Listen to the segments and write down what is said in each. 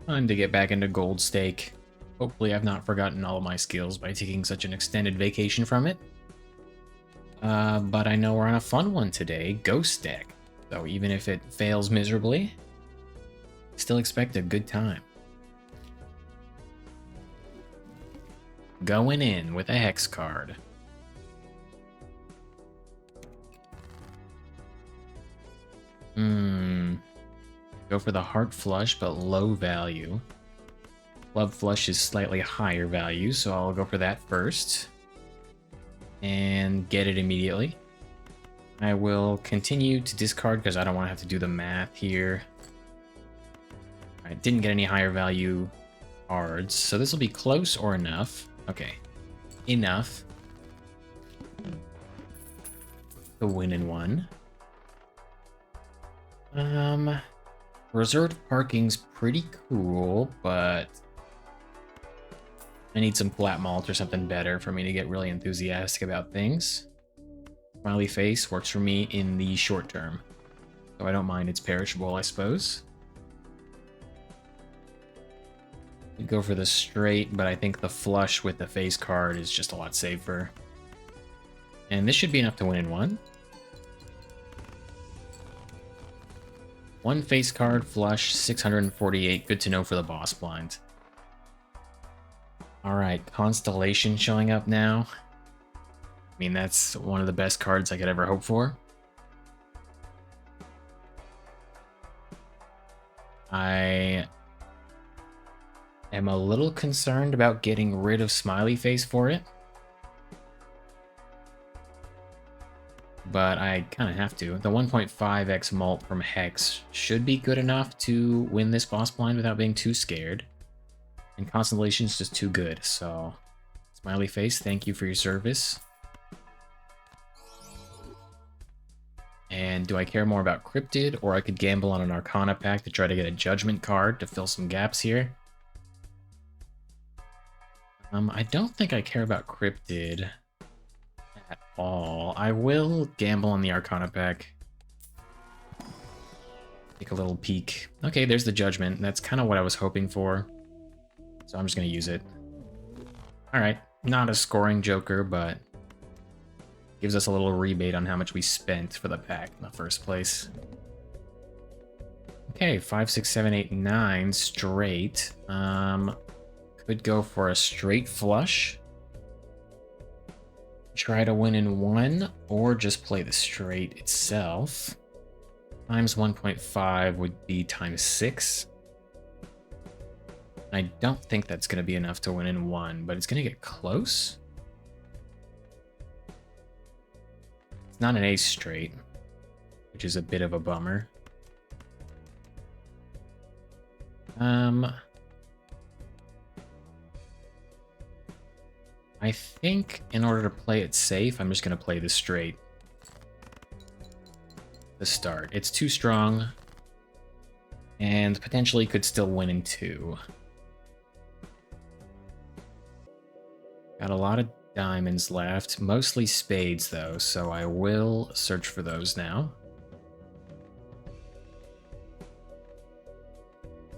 Time to get back into Gold Stake. Hopefully I've not forgotten all of my skills by taking such an extended vacation from it. But I know we're on a fun one today, Ghost Deck. So even if it fails miserably, still expect a good time. Going in with a Hex card. Go for the Heart Flush, but low value. Club Flush is slightly higher value, so I'll go for that first. And get it immediately. I will continue to discard because I don't want to have to do the math here. I didn't get any higher value cards, so this will be close or enough. Okay, enough to win in one. Reserved parking's pretty cool, but I need some flat malt or something better for me to get really enthusiastic about things. Smiley face works for me in the short term, so I don't mind it's perishable, I suppose. I'd go for the straight, but I think the flush with the face card is just a lot safer. And this should be enough to win in one. One face card, flush, 648. Good to know for the boss blind. Alright, Constellation showing up now. I mean, that's one of the best cards I could ever hope for. I am a little concerned about getting rid of Smiley Face for it. But I kind of have to. The 1.5x malt from Hex should be good enough to win this boss blind without being too scared. And Constellation's just too good, so... Smiley Face, thank you for your service. And do I care more about Cryptid, or I could gamble on an Arcana pack to try to get a Judgment card to fill some gaps here? I don't think I care about Cryptid at all. I will gamble on the Arcana pack. Take a little peek. Okay, there's the Judgment. That's kind of what I was hoping for. So I'm just going to use it. Alright, not a scoring joker, but gives us a little rebate on how much we spent for the pack in the first place. Okay, 5, 6, 7, 8, 9 straight. Could go for a straight flush. Try to win in one, or just play the straight itself. Times 1.5 would be times 6. I don't think that's going to be enough to win in one, but it's going to get close. It's not an ace straight, which is a bit of a bummer. I think in order to play it safe, I'm just going to play the straight. The start. It's too strong, and potentially could still win in two. Got a lot of diamonds left, mostly spades though, so I will search for those now.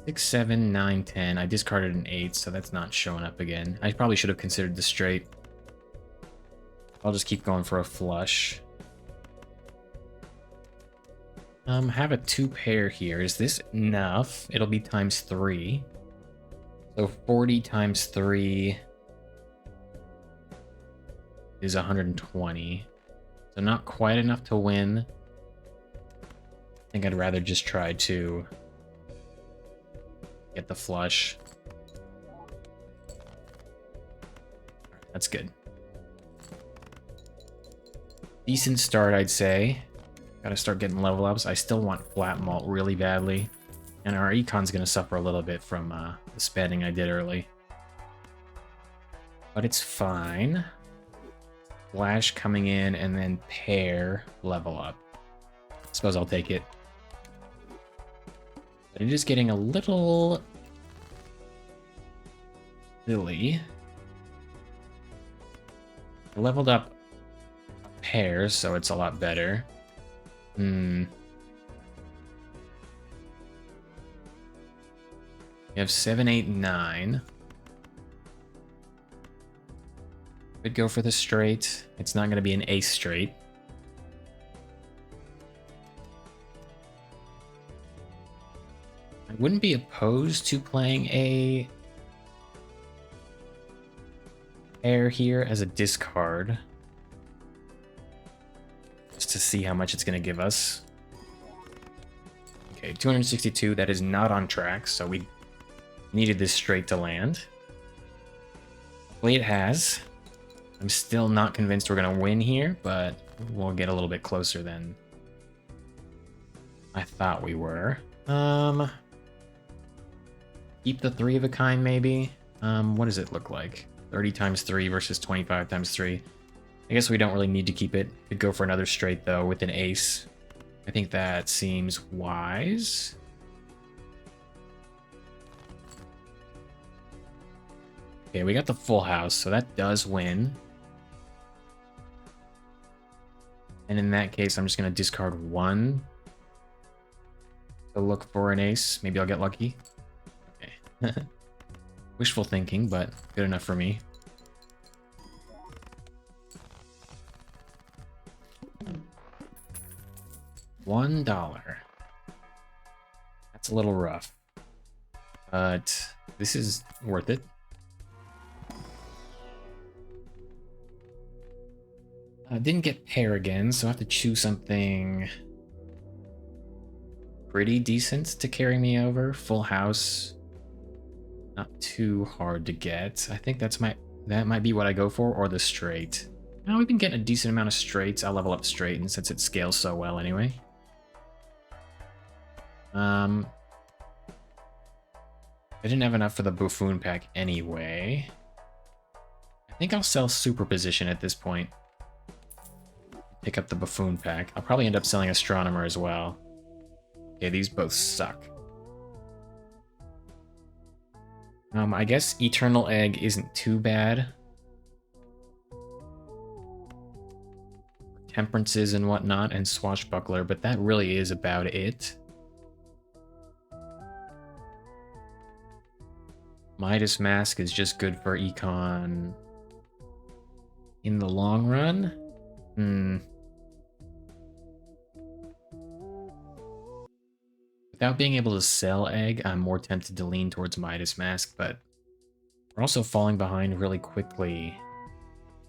6, 7, 9, 10. I discarded an 8, so that's not showing up again. I probably should have considered the straight. I'll just keep going for a flush. Have a 2 pair here. Is this enough? It'll be times 3. So 40 times 3 is 120. So not quite enough to win. I think I'd rather just try to get the flush. That's good. Decent start, I'd say. Gotta start getting level ups. I still want flat malt really badly. And our econ's gonna suffer a little bit from the spending I did early. But it's fine. Flash coming in and then pair level up. I suppose I'll take it. But it is getting a little silly. I leveled up pairs, so it's a lot better. We have 7, 8, 9. Could go for the straight. It's not going to be an ace straight. I wouldn't be opposed to playing a pair here as a discard. Just to see how much it's going to give us. Okay, 262, that is not on track, so we needed this straight to land. Hopefully it has. I'm still not convinced we're going to win here, but we'll get a little bit closer than I thought we were. Keep the 3 of a kind, maybe? What does it look like? 30 times 3 versus 25 times 3. I guess we don't really need to keep it. Could go for another straight, though, with an ace. I think that seems wise. Okay, we got the full house, so that does win. And in that case, I'm just going to discard 1 to look for an ace. Maybe I'll get lucky. Okay. Wishful thinking, but good enough for me. $1. That's a little rough. But this is worth it. I didn't get pair again, so I have to choose something pretty decent to carry me over. Full house. Not too hard to get. I think that might be what I go for, or the straight. Now we've been getting a decent amount of straights. I'll level up straight, and since it scales so well anyway. I didn't have enough for the buffoon pack anyway. I think I'll sell superposition at this point. Pick up the buffoon pack. I'll probably end up selling astronomer as well. Okay, these both suck. I guess eternal egg isn't too bad. Temperances and whatnot, and swashbuckler, but that really is about it. Midas Mask is just good for econ in the long run. Without being able to sell egg, I'm more tempted to lean towards Midas Mask, but we're also falling behind really quickly.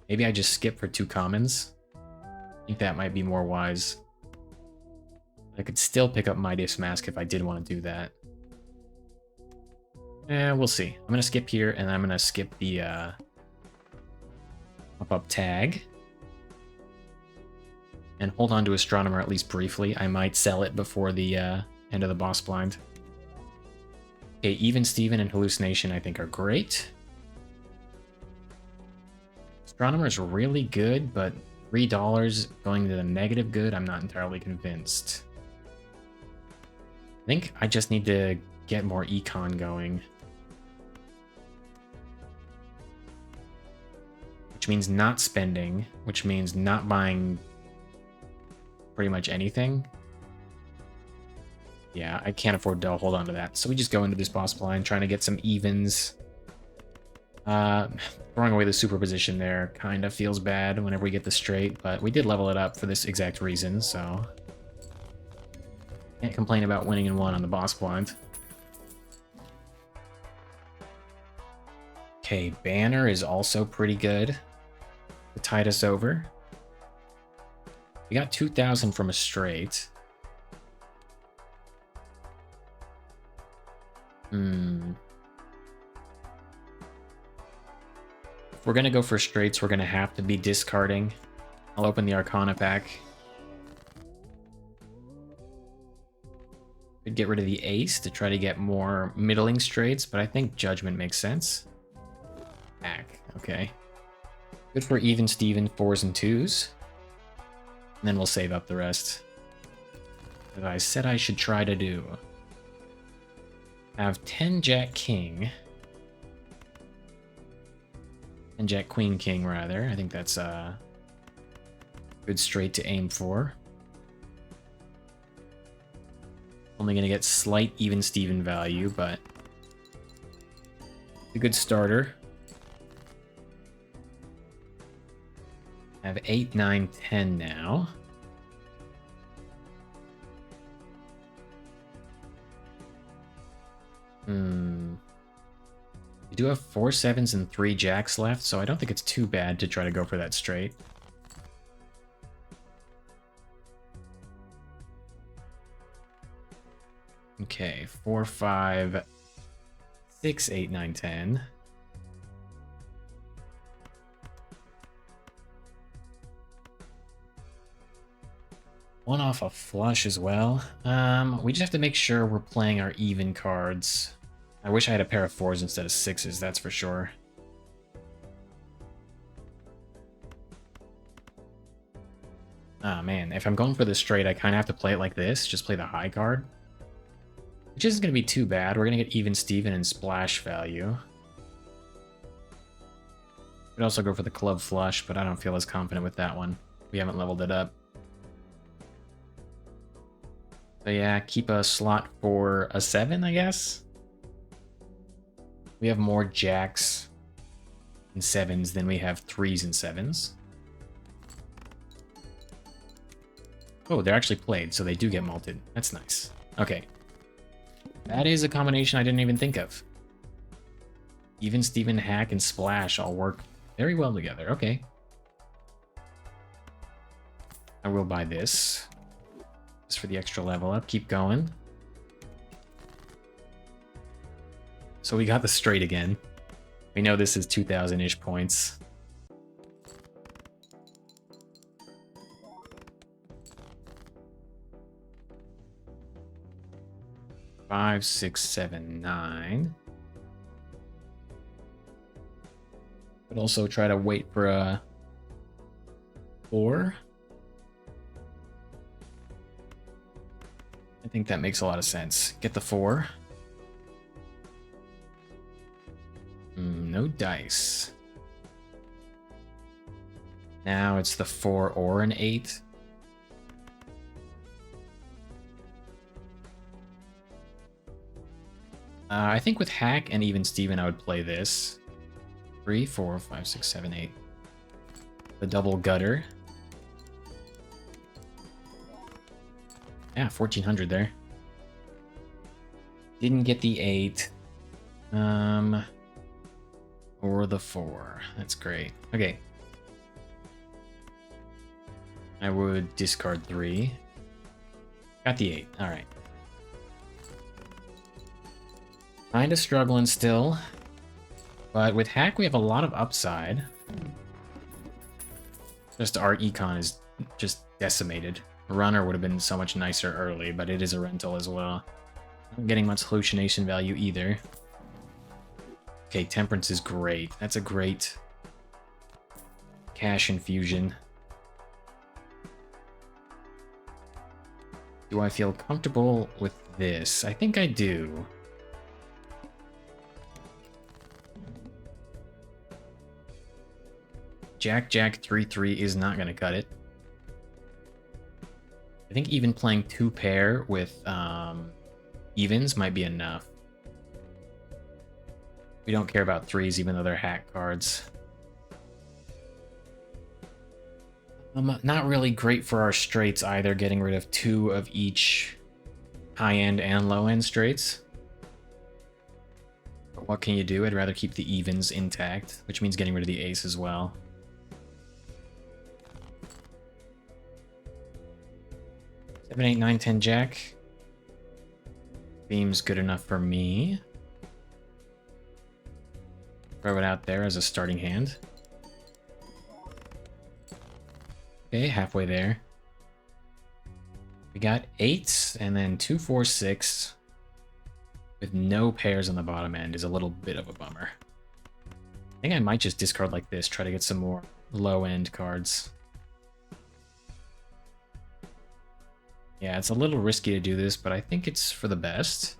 Maybe I just skip for 2 commons. I think that might be more wise. I could still pick up Midas Mask if I did want to do that. We'll see. I'm going to skip here, and I'm going to skip the pop-up tag. And hold on to Astronomer at least briefly. I might sell it before the end of the boss blind. Okay, Even Steven and Hallucination I think are great. Astronomer is really good, but $3 going to the negative good, I'm not entirely convinced. I think I just need to get more econ going. Which means not spending, which means not buying pretty much anything. Yeah, I can't afford to hold on to that. So we just go into this boss blind, trying to get some evens. Throwing away the superposition there kind of feels bad whenever we get the straight, but we did level it up for this exact reason, so can't complain about winning in 1 on the boss blind. Okay, Banner is also pretty good to tide us over. We got 2,000 from a straight. If we're gonna go for straights, we're gonna have to be discarding. I'll open the Arcana pack. Could get rid of the ace to try to get more middling straights, but I think Judgment makes sense. Pack, okay. Good for Even Steven 4s and 2s. And then we'll save up the rest. As I said I should try to do. Have 10 Jack King. And Jack Queen King, rather. I think that's a good straight to aim for. Only going to get slight Even Steven value, but A good starter. I have 8, 9, 10 now. We do have 4 sevens and 3 jacks left, so I don't think it's too bad to try to go for that straight. Okay, 4, 5, 6, 8, 9, 10. One off a flush as well. We just have to make sure we're playing our even cards. I wish I had a pair of 4s instead of 6s, that's for sure. Ah, man, if I'm going for the straight, I kind of have to play it like this. Just play the high card. Which isn't going to be too bad. We're going to get even Steven and splash value. Could also go for the club flush, but I don't feel as confident with that one. We haven't leveled it up. So yeah, keep a slot for a 7, I guess. We have more jacks and 7s than we have 3s and 7s. Oh, they're actually played, so they do get malted. That's nice. Okay. That is a combination I didn't even think of. Even Steven, Hack, and Splash all work very well together. Okay. I will buy this. Just for the extra level up. Keep going. So we got the straight again. We know this is 2,000-ish points. Five, 6, 7, 9. But also try to wait for a 4. I think that makes a lot of sense. Get the 4. No dice. Now it's the 4 or an 8. I think with Hack and even Steven, I would play this. 3, 4, 5, 6, 7, 8. The double gutter. Yeah, 1,400 there. Didn't get the 8. Or the 4. That's great. Okay. I would discard 3. Got the 8. Alright. Kinda struggling still. But with Hack, we have a lot of upside. Just our econ is just decimated. Runner would have been so much nicer early, but it is a rental as well. Not getting much hallucination value either. Okay, Temperance is great. That's a great cash infusion. Do I feel comfortable with this? I think I do. Jack, Jack, 3, 3 is not going to cut it. I think even playing 2 pair with evens might be enough. We don't care about 3s, even though they're hack cards. Not really great for our straights either, getting rid of 2 of each high-end and low-end straights. But what can you do? I'd rather keep the evens intact, which means getting rid of the ace as well. Seven, 8, 9, 10 jack. Seems good enough for me. Throw it out there as a starting hand. Okay, halfway there. We got 8s, and then 2, 4, 6. With no pairs on the bottom end is a little bit of a bummer. I think I might just discard like this, try to get some more low-end cards. Yeah, it's a little risky to do this, but I think it's for the best.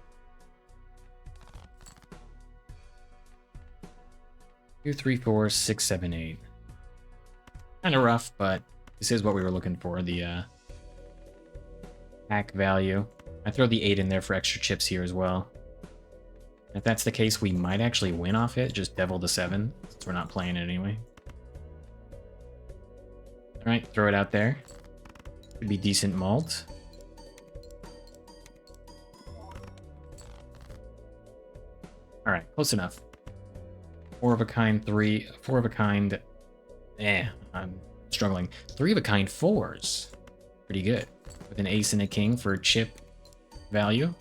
2, 3, 4, 6, 7, 8. Kind of rough, but this is what we were looking for, the hack value. I throw the 8 in there for extra chips here as well. If that's the case, we might actually win off it. Just Devil to 7, since we're not playing it anyway. Alright, throw it out there. Could be decent malt. Alright, close enough. 4 of a kind, 3. 4 of a kind. I'm struggling. 3 of a kind 4s. Pretty good. With an ace and a king for chip value.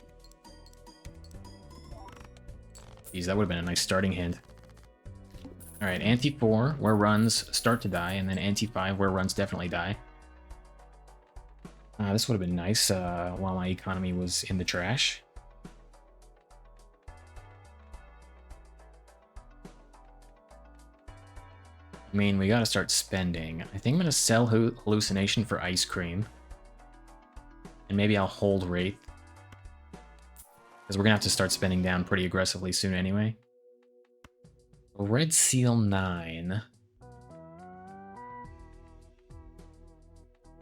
Geez, that would have been a nice starting hand. Alright, ante 4, where runs start to die, and then ante 5, where runs definitely die. This would have been nice while my economy was in the trash. I mean, we gotta start spending. I think I'm gonna sell Hallucination for ice cream. And maybe I'll hold Wraith. Because we're gonna have to start spending down pretty aggressively soon anyway. Red Seal 9.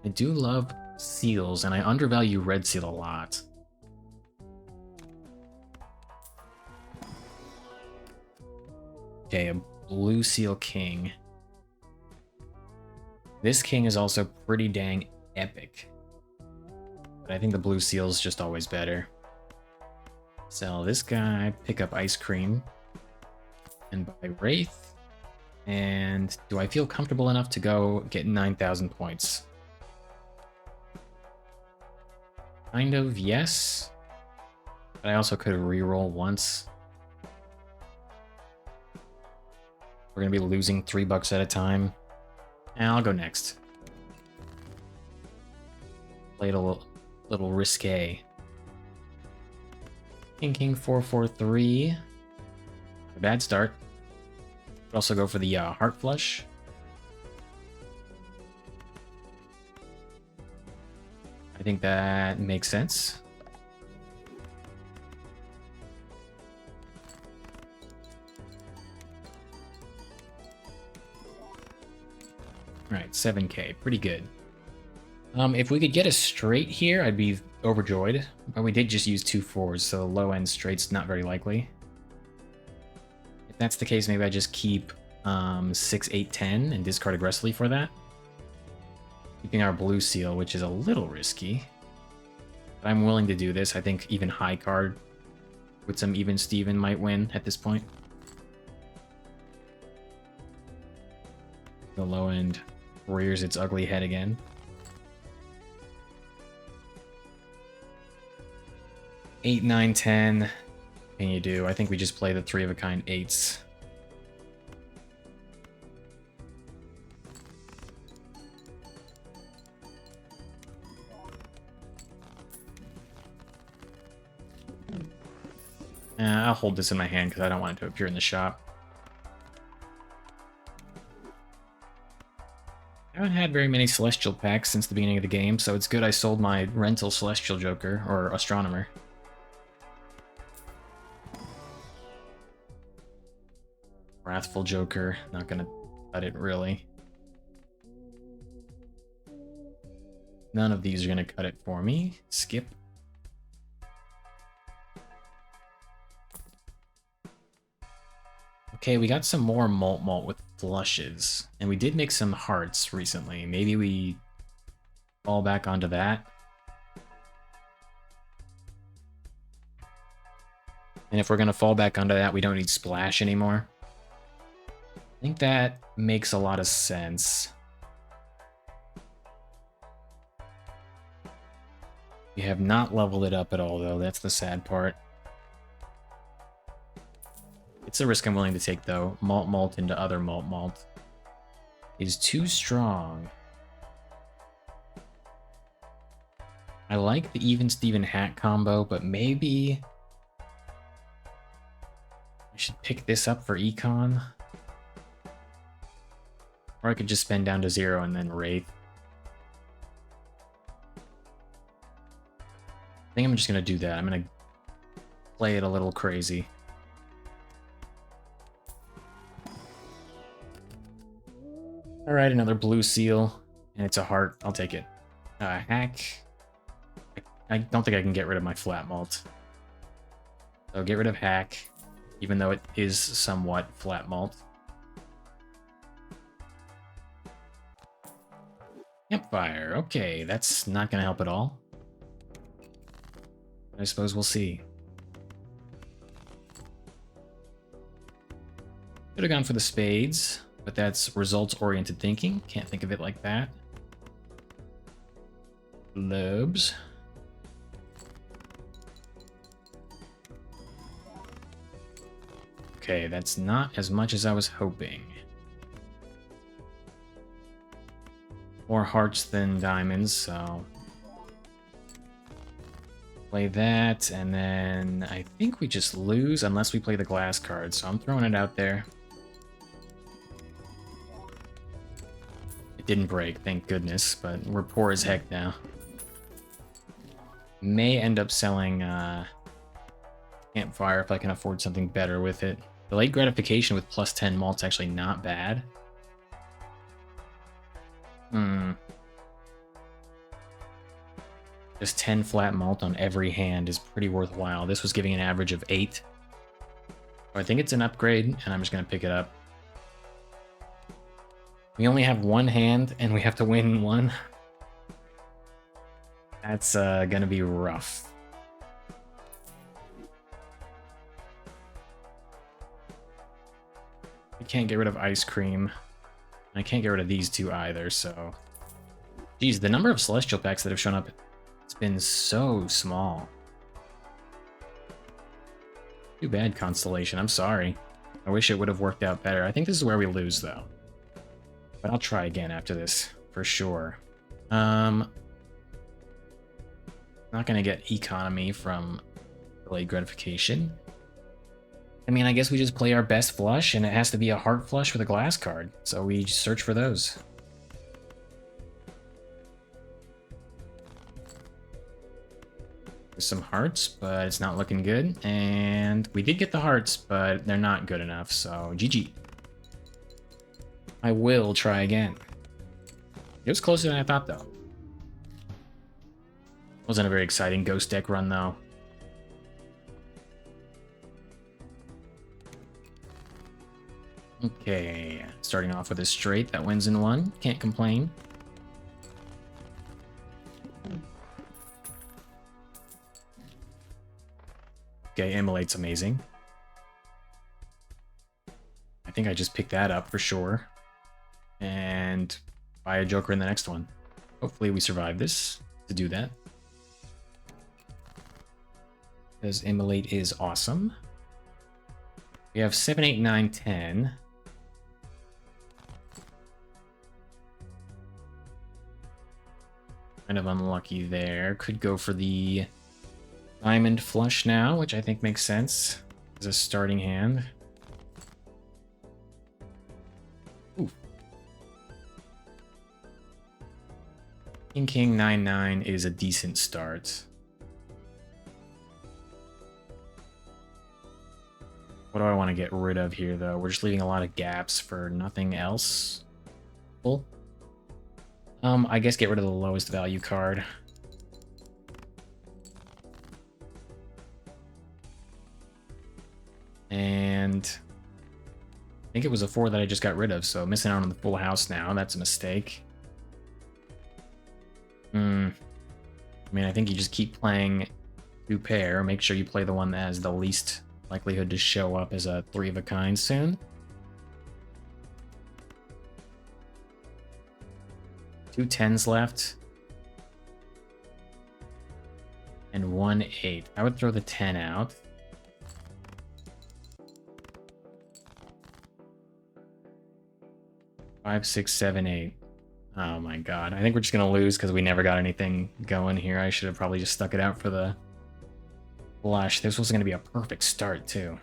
I do love seals, and I undervalue Red Seal a lot. Okay, a Blue Seal King. This king is also pretty dang epic. But I think the Blue Seal's just always better. Sell this guy, pick up ice cream, and buy Wraith. And do I feel comfortable enough to go get 9,000 points? Kind of, yes. But I also could reroll once. We're gonna be losing $3 at a time. And I'll go next. Played a little risque. King 4-4-3. A bad start. Could also go for the heart flush. I think that makes sense. Alright, 7k. Pretty good. If we could get a straight here, I'd be overjoyed. But we did just use 2 4s, so low-end straight's not very likely. If that's the case, maybe I just keep 6, 8, 10 and discard aggressively for that. Keeping our Blue Seal, which is a little risky. But I'm willing to do this. I think even high card with some even Steven might win at this point. The low end rears its ugly head again. Eight, 9, 10. What can you do? I think we just play the 3 of a kind 8s. I'll hold this in my hand because I don't want it to appear in the shop. I haven't had very many Celestial packs since the beginning of the game, so it's good I sold my rental Celestial Joker, or Astronomer. Wrathful Joker, not gonna cut it really. None of these are gonna cut it for me. Skip. Okay, we got some more malt with flushes, and we did make some hearts recently. Maybe we fall back onto that. And if we're gonna fall back onto that, we don't need splash anymore. I think that makes a lot of sense. We have not leveled it up at all, though. That's the sad part. It's a risk I'm willing to take, though. Malt into other malt is too strong. I like the even Steven hat combo, but maybe I should pick this up for econ. Or I could just spend down to 0 and then Wraith. I think I'm just gonna do that. I'm gonna play it a little crazy. Alright, another Blue Seal, and it's a heart. I'll take it. Hack. I don't think I can get rid of my flat malt. So get rid of hack. even though it is somewhat flat malt. Campfire. Okay, that's not going to help at all. I suppose we'll see. Could have gone for the spades, but that's results-oriented thinking. Can't think of it like that. Lobes. Okay, that's not as much as I was hoping. More hearts than diamonds, so... Play that, and then I think we just lose unless we play the glass card, so I'm throwing it out there. It didn't break, thank goodness, but we're poor as heck now. May end up selling Campfire if I can afford something better with it. The late gratification with plus 10 malt's actually not bad. Just 10 flat malt on every hand is pretty worthwhile. This was giving an average of 8. So I think it's an upgrade, and I'm just going to pick it up. We only have one hand, and we have to win one. That's going to be rough. I can't get rid of ice cream. I can't get rid of these two either, so... Geez, the number of celestial packs that have shown up, it's been so small. Too bad, Constellation. I'm sorry. I wish it would have worked out better. I think this is where we lose, though. But I'll try again after this, for sure. Not gonna get economy from delayed gratification. I mean, I guess we just play our best flush, and it has to be a heart flush with a glass card. So we search for those. There's some hearts, but it's not looking good. And we did get the hearts, but they're not good enough, so GG. I will try again. It was closer than I thought, though. Wasn't a very exciting ghost deck run, though. Okay, starting off with a straight that wins in one. Can't complain. Okay, Immolate's amazing. I think I just picked that up for sure. And buy a Joker in the next one. Hopefully we survive this to do that. Because Immolate is awesome. We have 7, 8, 9, 10. Kind of unlucky there. Could go for the diamond flush now, which I think makes sense as a starting hand. Ooh. King, 9, 9 is a decent start. What do I want to get rid of here, though? We're just leaving a lot of gaps for nothing else. Cool. I guess get rid of the lowest value card. And I think it was a 4 that I just got rid of, so missing out on the full house now. That's a mistake. I mean, I think you just keep playing 2 pair. Make sure you play the one that has the least likelihood to show up as a 3 of a kind soon. 2 10s left. And 1 8. I would throw the 10 out. Five, 6, 7, 8. Oh my god. I think we're just gonna lose because we never got anything going here. I should have probably just stuck it out for the flush. This was gonna be a perfect start, too.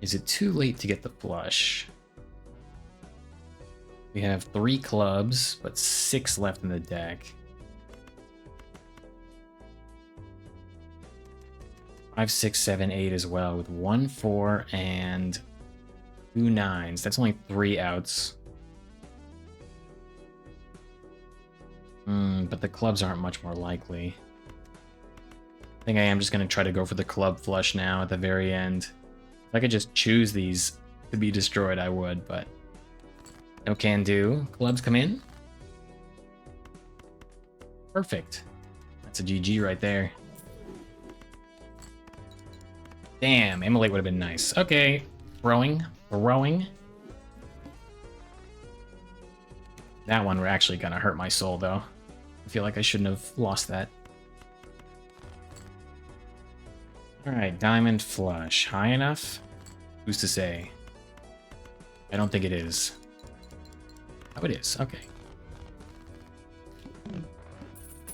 Is it too late to get the flush? We have 3 clubs, but 6 left in the deck. 5, 6, 7, 8 as well, with 1 4 and 2 9s. That's only 3 outs. But the clubs aren't much more likely. I think I am just going to try to go for the club flush now at the very end. If I could just choose these to be destroyed, I would, but no can do. Clubs come in. Perfect. That's a GG right there. Damn, Immolate would have been nice. Okay, throwing. That one actually gonna hurt my soul, though. I feel like I shouldn't have lost that. Alright, diamond flush. High enough? Who's to say? I don't think it is. Oh, it is. Okay.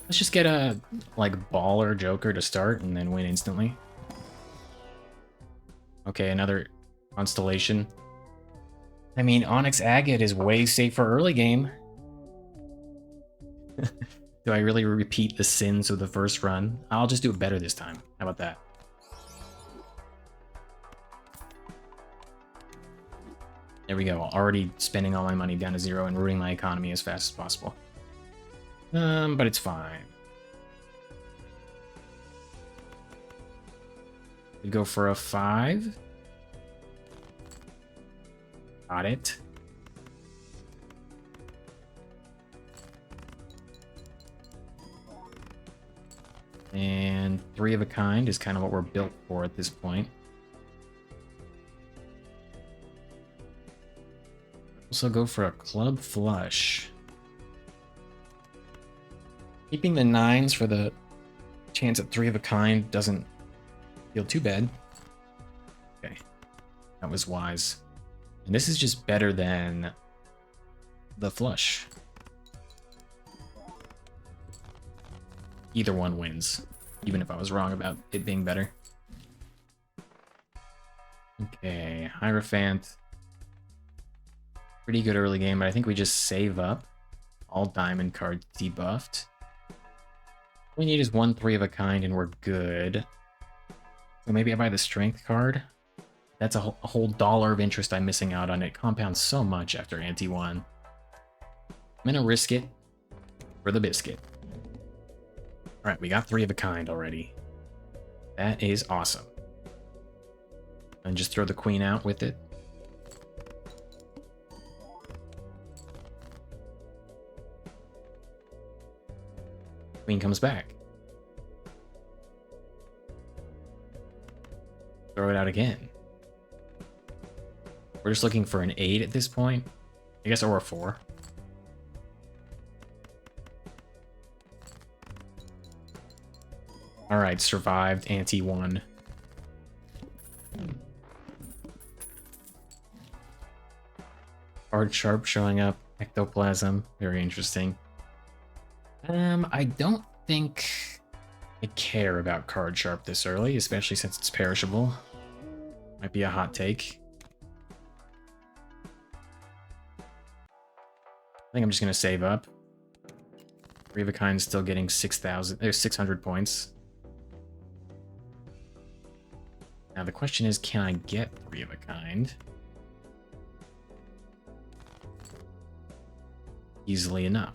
Let's just get a, like, baller joker to start and then win instantly. Okay, another constellation. I mean, Onyx Agate is way safer early game. Do I really repeat the sins of the first run? I'll just do it better this time. How about that? There we go. Already spending all my money down to zero and ruining my economy as fast as possible. But it's fine. We go for a 5. Got it. And 3 of a kind is kind of what we're built for at this point. Also go for a club flush. Keeping the 9s for the chance at 3 of a kind doesn't feel too bad. Okay, that was wise. And this is just better than the flush. Either one wins, even if I was wrong about it being better. Okay, Hierophant. Pretty good early game, but I think we just save up. All diamond cards debuffed. All we need is 1 3 of a kind and we're good. So maybe I buy the strength card. That's a whole $1 of interest I'm missing out on. It compounds so much after ante 1. I'm gonna risk it for the biscuit. Alright, we got 3 of a kind already. That is awesome. And just throw the queen out with it. Queen comes back. Throw it out again. We're just looking for an 8 at this point. I guess, or a 4. Alright, survived ante 1. Card Sharp showing up. Ectoplasm. Very interesting. I don't think I care about Card Sharp this early, especially since it's perishable. Might be a hot take. I think I'm just gonna save up. 3 of a kind still getting 6,000. There's 600 points. Now the question is, can I get 3 of a kind? Easily enough.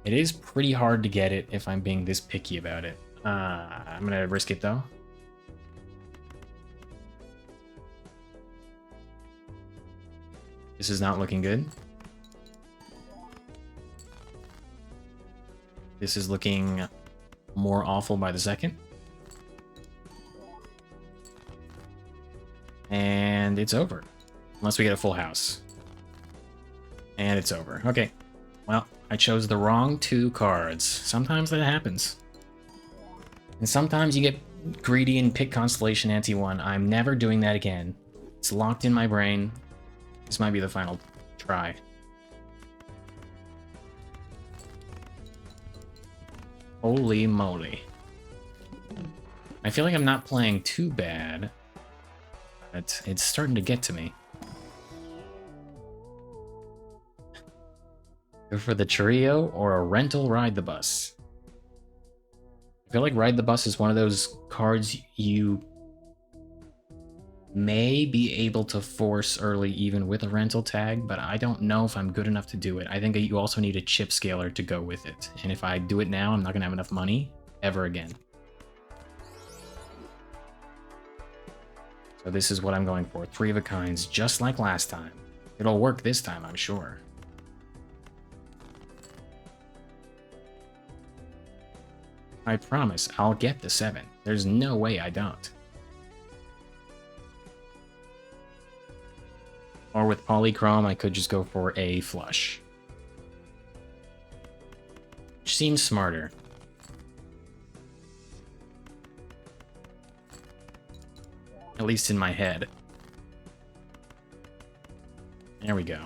It is pretty hard to get it if I'm being this picky about it. I'm gonna risk it though. This is not looking good. This is looking more awful by the second. And it's over. Unless we get a full house. And it's over. Okay. Well, I chose the wrong 2 cards. Sometimes that happens. And sometimes you get greedy and pick Constellation ante 1. I'm never doing that again. It's locked in my brain. This might be the final try. Holy moly. I feel like I'm not playing too bad, but it's starting to get to me. Go for the trio or a rental ride the bus. I feel like ride the bus is one of those cards you may be able to force early even with a rental tag, but I don't know if I'm good enough to do it. I think you also need a chip scaler to go with it. And if I do it now, I'm not going to have enough money ever again. So this is what I'm going for. 3 of a kinds, just like last time. It'll work this time, I'm sure. I promise I'll get the 7. There's no way I don't. Or with Polychrome, I could just go for a flush. Which seems smarter. At least in my head. There we go.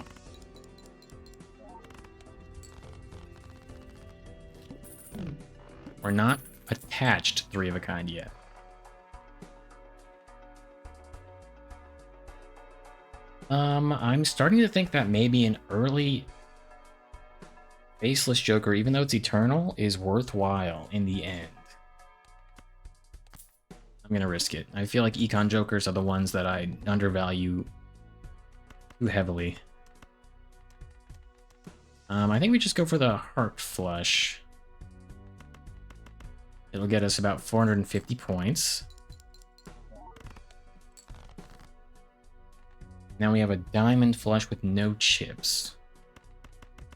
We're not attached 3 of a kind yet. I'm starting to think that maybe an early Faceless Joker, even though it's eternal, is worthwhile in the end. I'm gonna risk it. I feel like Econ Jokers are the ones that I undervalue too heavily. I think we just go for the Heart Flush. It'll get us about 450 points. Now we have a Diamond Flush with no chips.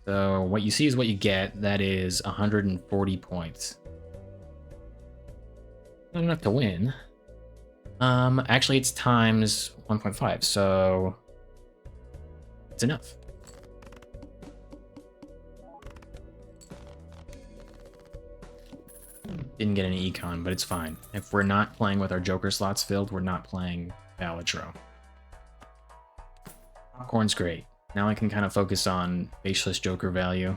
So what you see is what you get. That is 140 points. Not enough to win. Actually it's times 1.5, so it's enough. Didn't get any econ, but it's fine. If we're not playing with our Joker slots filled, we're not playing Balatro. Popcorn's great. Now I can kind of focus on Faceless Joker value.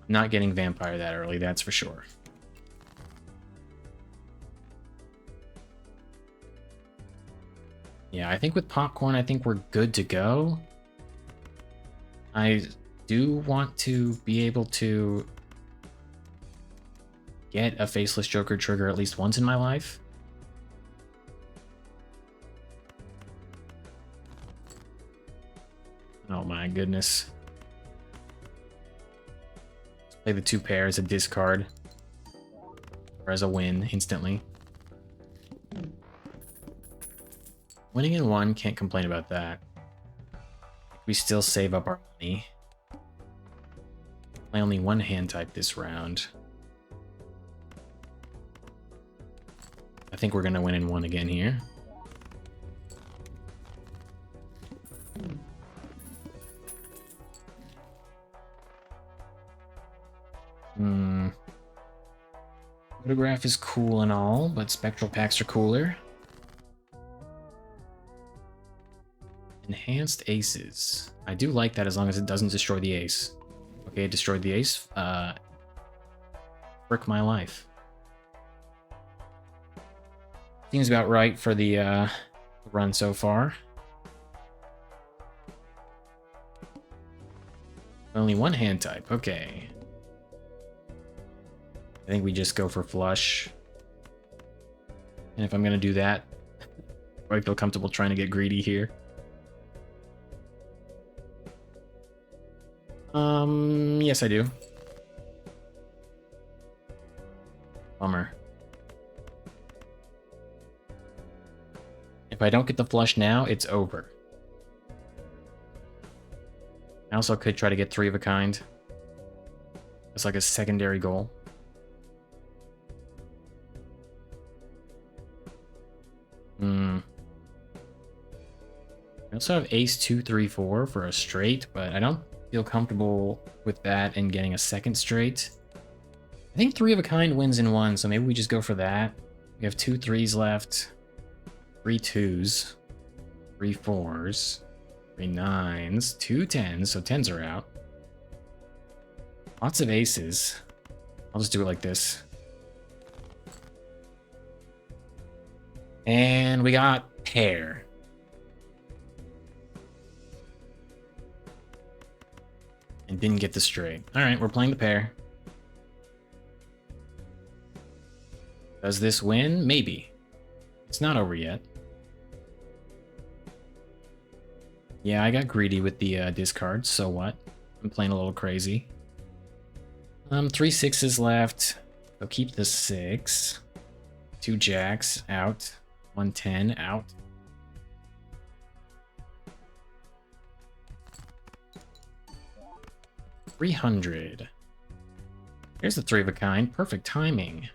Not getting Vampire that early, that's for sure. Yeah, I think with Popcorn, I think we're good to go. I do want to be able to get a Faceless Joker trigger at least once in my life. Oh my goodness. Let's play the 2 pair as a discard. Or as a win, instantly. Winning in 1, can't complain about that. We still save up our money. Play only 1 hand type this round. I think we're gonna win in 1 again here. Photograph is cool and all, but spectral packs are cooler. Enhanced aces. I do like that as long as it doesn't destroy the ace. Okay, it destroyed the ace. Frick my life. Seems about right for the run so far. Only 1 hand type, okay. I think we just go for flush. And if I'm gonna do that, I feel comfortable trying to get greedy here. Yes I do. Bummer. If I don't get the flush now, it's over. I also could try to get 3 of a kind. It's like a secondary goal. I also have ace 2, 3, 4 for a straight, but I don't feel comfortable with that and getting a second straight. I think 3 of a kind wins in 1, so maybe we just go for that. We have 2 3s left, 3 2s, 3 4s, 3 9s, 2 10s, so 10s are out. Lots of aces. I'll just do it like this. And we got pair. And didn't get the straight. Alright, we're playing the pair. Does this win? Maybe. It's not over yet. Yeah, I got greedy with the discards, so what? I'm playing a little crazy. 3 sixes left. So keep the 6. 2 jacks out. 110 out. $300. Here's the 3 of a kind. Perfect timing.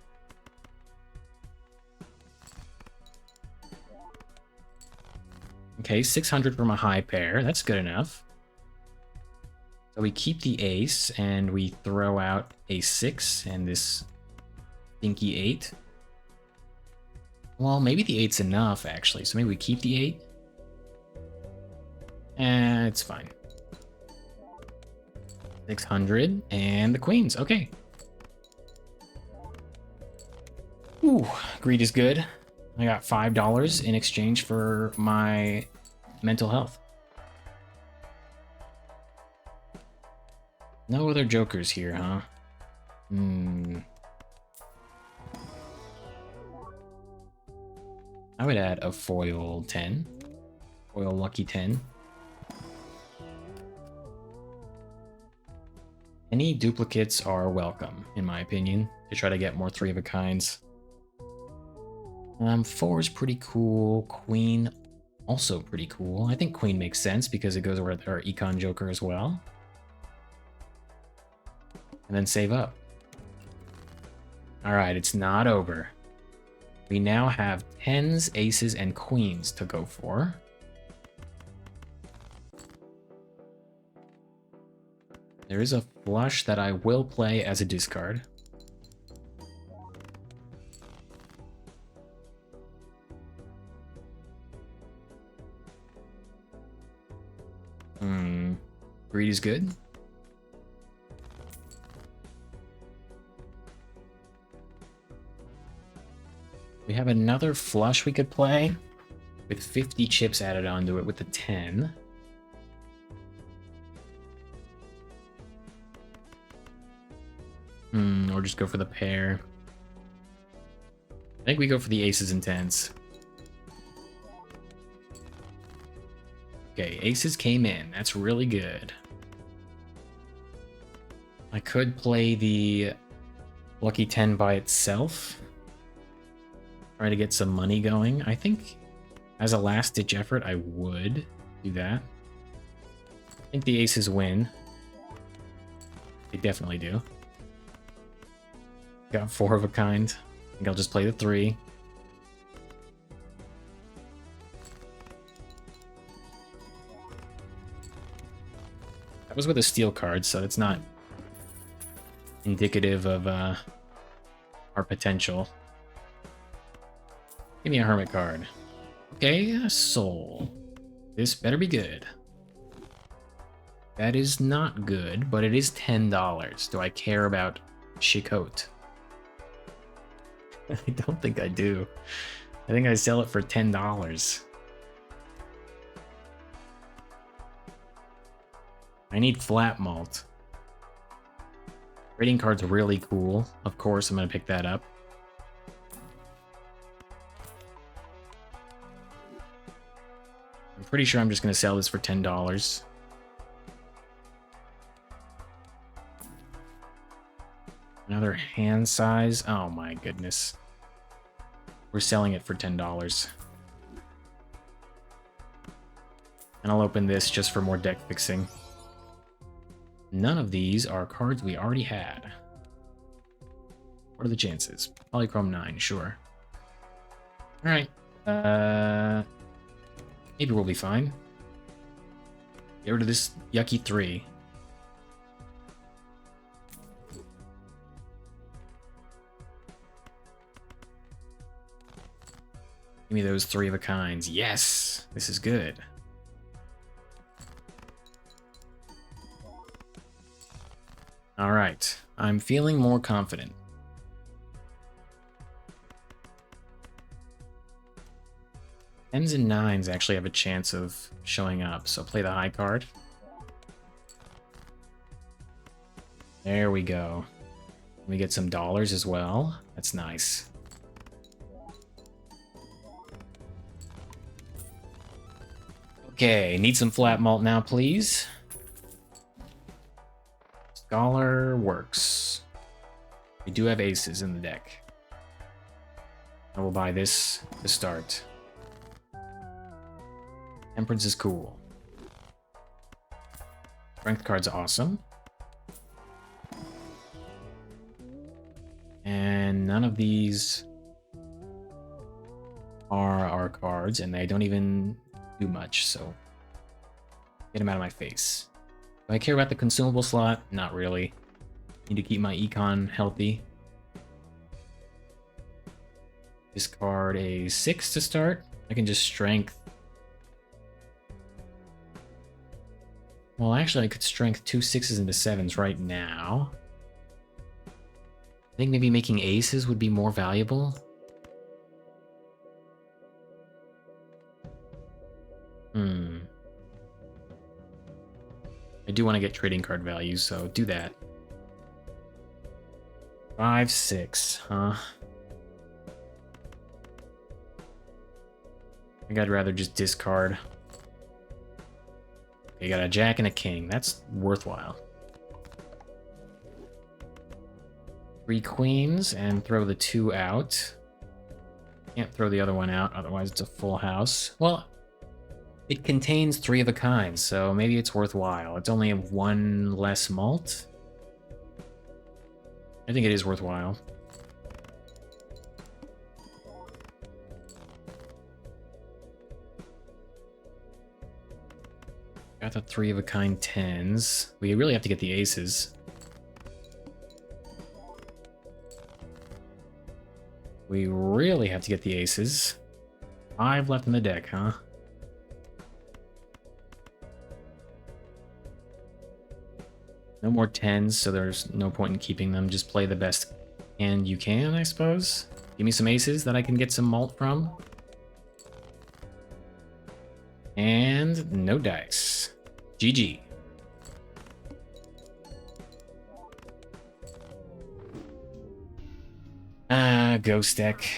Okay, 600 from a high pair. That's good enough. So we keep the ace, and we throw out a 6 and this stinky 8. Well, maybe the 8's enough, actually. So maybe we keep the 8. It's fine. 600, and the queens. Okay. Ooh, greed is good. I got $5 in exchange for my mental health. No other jokers here, huh? I would add a foil 10. Foil lucky 10. Any duplicates are welcome, in my opinion, to try to get more 3 of a kinds. 4 is pretty cool. Queen, also pretty cool. I think queen makes sense because it goes with our econ joker as well. And then save up. Alright, it's not over. We now have 10s, aces, and queens to go for. There is a flush that I will play as a discard. Greed is good. We have another flush we could play with 50 chips added onto it with the 10. Or just go for the pair. I think we go for the aces and 10s. Okay, aces came in. That's really good. I could play the lucky 10 by itself. Try to get some money going. I think as a last-ditch effort, I would do that. I think the aces win. They definitely do. Got 4 of a kind. I think I'll just play the 3. That was with a steel card, so it's not indicative of our potential. Give me a hermit card. Okay, a soul. This better be good. That is not good, but it is $10. Do I care about Chicote? I don't think I do. I think I sell it for $10. I need flat malt. Trading card's really cool. Of course, I'm gonna pick that up. I'm pretty sure I'm just gonna sell this for $10. Another hand size. Oh my goodness. We're selling it for $10. And I'll open this just for more deck fixing. None of these are cards we already had. What are the chances? Polychrome 9, sure. Alright. Maybe we'll be fine. Get rid of this yucky 3. Give me those 3 of a kinds. Yes! This is good. Alright. I'm feeling more confident. Tens and 9s actually have a chance of showing up, so play the high card. There we go. We get some dollars as well. That's nice. Okay, need some flat malt now, please. Scholar works. We do have aces in the deck. I will buy this to start. Temperance is cool. Strength card's awesome. And none of these are our cards, and they don't even do much, so get them out of my face. Do I care about the consumable slot? Not really. Need to keep my econ healthy. Discard a 6 to start. I can just strength. Well, actually, I could strength 2 6s into 7s right now. I think maybe making aces would be more valuable. I do want to get trading card value, so do that. 5 6, huh? I think I'd rather just discard. Okay, you got a jack and a king. That's worthwhile. 3 queens and throw the 2 out. Can't throw the other one out, otherwise it's a full house. Well, it contains 3 of a kind, so maybe it's worthwhile. It's only 1 less malt. I think it is worthwhile. Got the 3 of a kind 10s. We really have to get the aces. We really have to get the aces. 5 left in the deck, huh? No more 10s, so there's no point in keeping them. Just play the best hand you can, I suppose. Give me some aces that I can get some malt from. And no dice. GG. Ghost deck.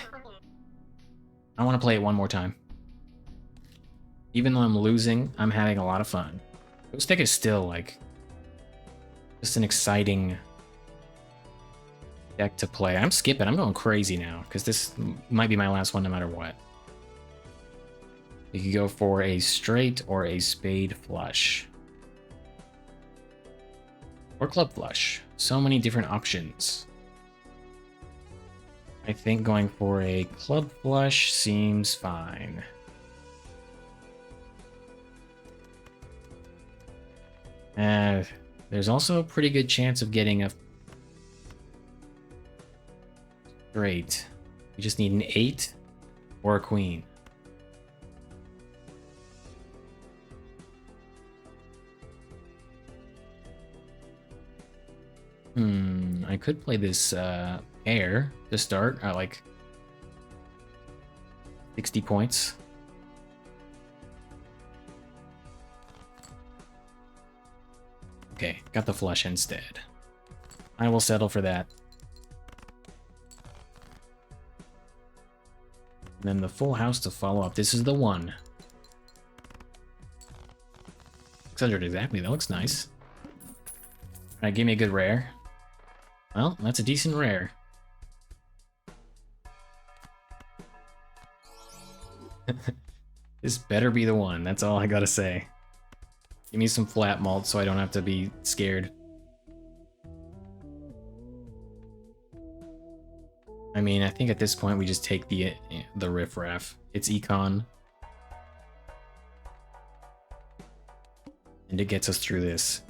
I want to play it one more time. Even though I'm losing, I'm having a lot of fun. Ghost deck is still, like, just an exciting deck to play. I'm skipping. I'm going crazy now, because this might be my last one no matter what. You could go for a straight or a spade flush. Or club flush. So many different options. I think going for a club flush seems fine. There's also a pretty good chance of getting a straight. You just need an 8 or a queen. I could play this pair to start at like 60 points. Okay, got the flush instead. I will settle for that. And then the full house to follow up. This is the one. 600 exactly, that looks nice. Alright, give me a good rare. Well, that's a decent rare. This better be the one, that's all I gotta say. Give me some flat malt so I don't have to be scared. I mean, I think at this point we just take the riffraff. It's econ. And it gets us through this.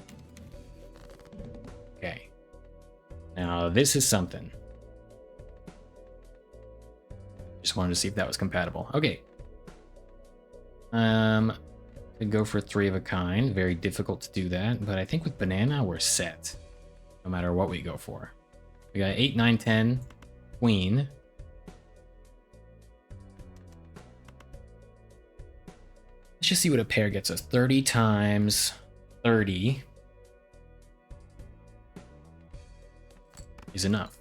Okay. Now this is something. Just wanted to see if that was compatible. Okay. Could go for 3 of a kind. Very difficult to do that, but I think with banana we're set. No matter what we go for. We got 8, 9, 10, queen. Let's just see what a pair gets us. 30 times 30 is enough.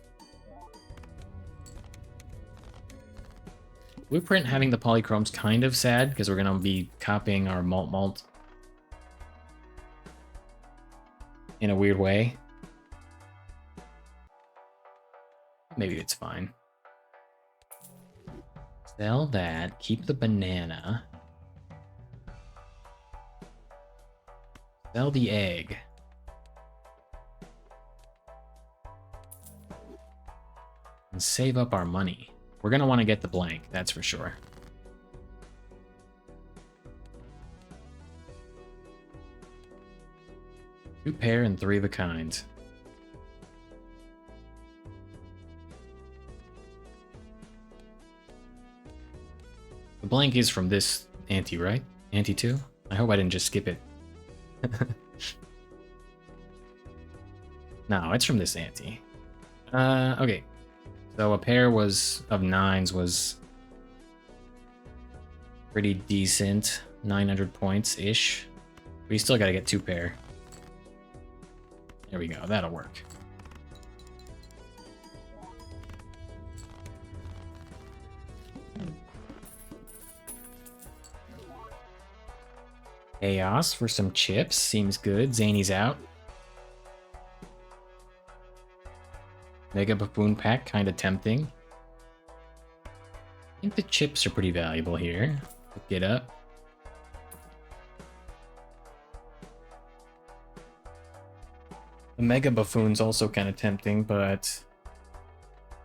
Blueprint having the polychrome's kind of sad, because we're going to be copying our malt in a weird way. Maybe it's fine. Sell that, keep the banana. Sell the egg. And save up our money. We're going to want to get the blank, that's for sure. Two pair and three of a kind. The blank is from this ante, right? Ante 2? I hope I didn't just skip it. No, it's from this ante. Okay. So a pair of nines was pretty decent. 900 points-ish. We still gotta get two pair. There we go, that'll work. Chaos for some chips, seems good. Zany's out. Mega Buffoon Pack, kind of tempting. I think the chips are pretty valuable here. Pick it up. The Mega Buffoon's also kind of tempting, but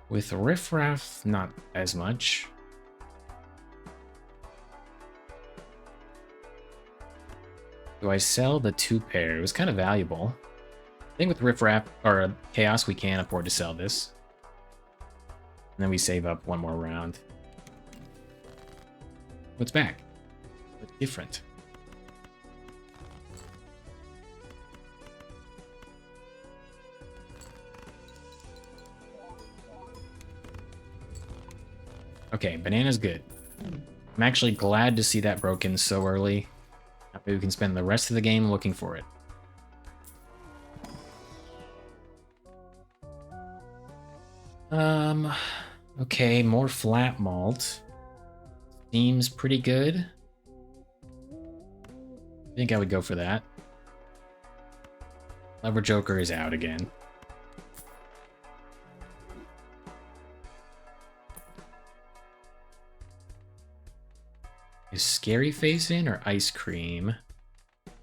with Riff Raff, not as much. Do I sell the two pair? It was kind of valuable. I think with Riff Raff or Chaos, we can afford to sell this. And then we save up one more round. What's back? What's different? Okay, banana's good. I'm actually glad to see that broken so early. Maybe we can spend the rest of the game looking for it. Okay, more flat malt. Seems pretty good. I think I would go for that. Lever Joker is out again. Is Scary Face in or Ice Cream?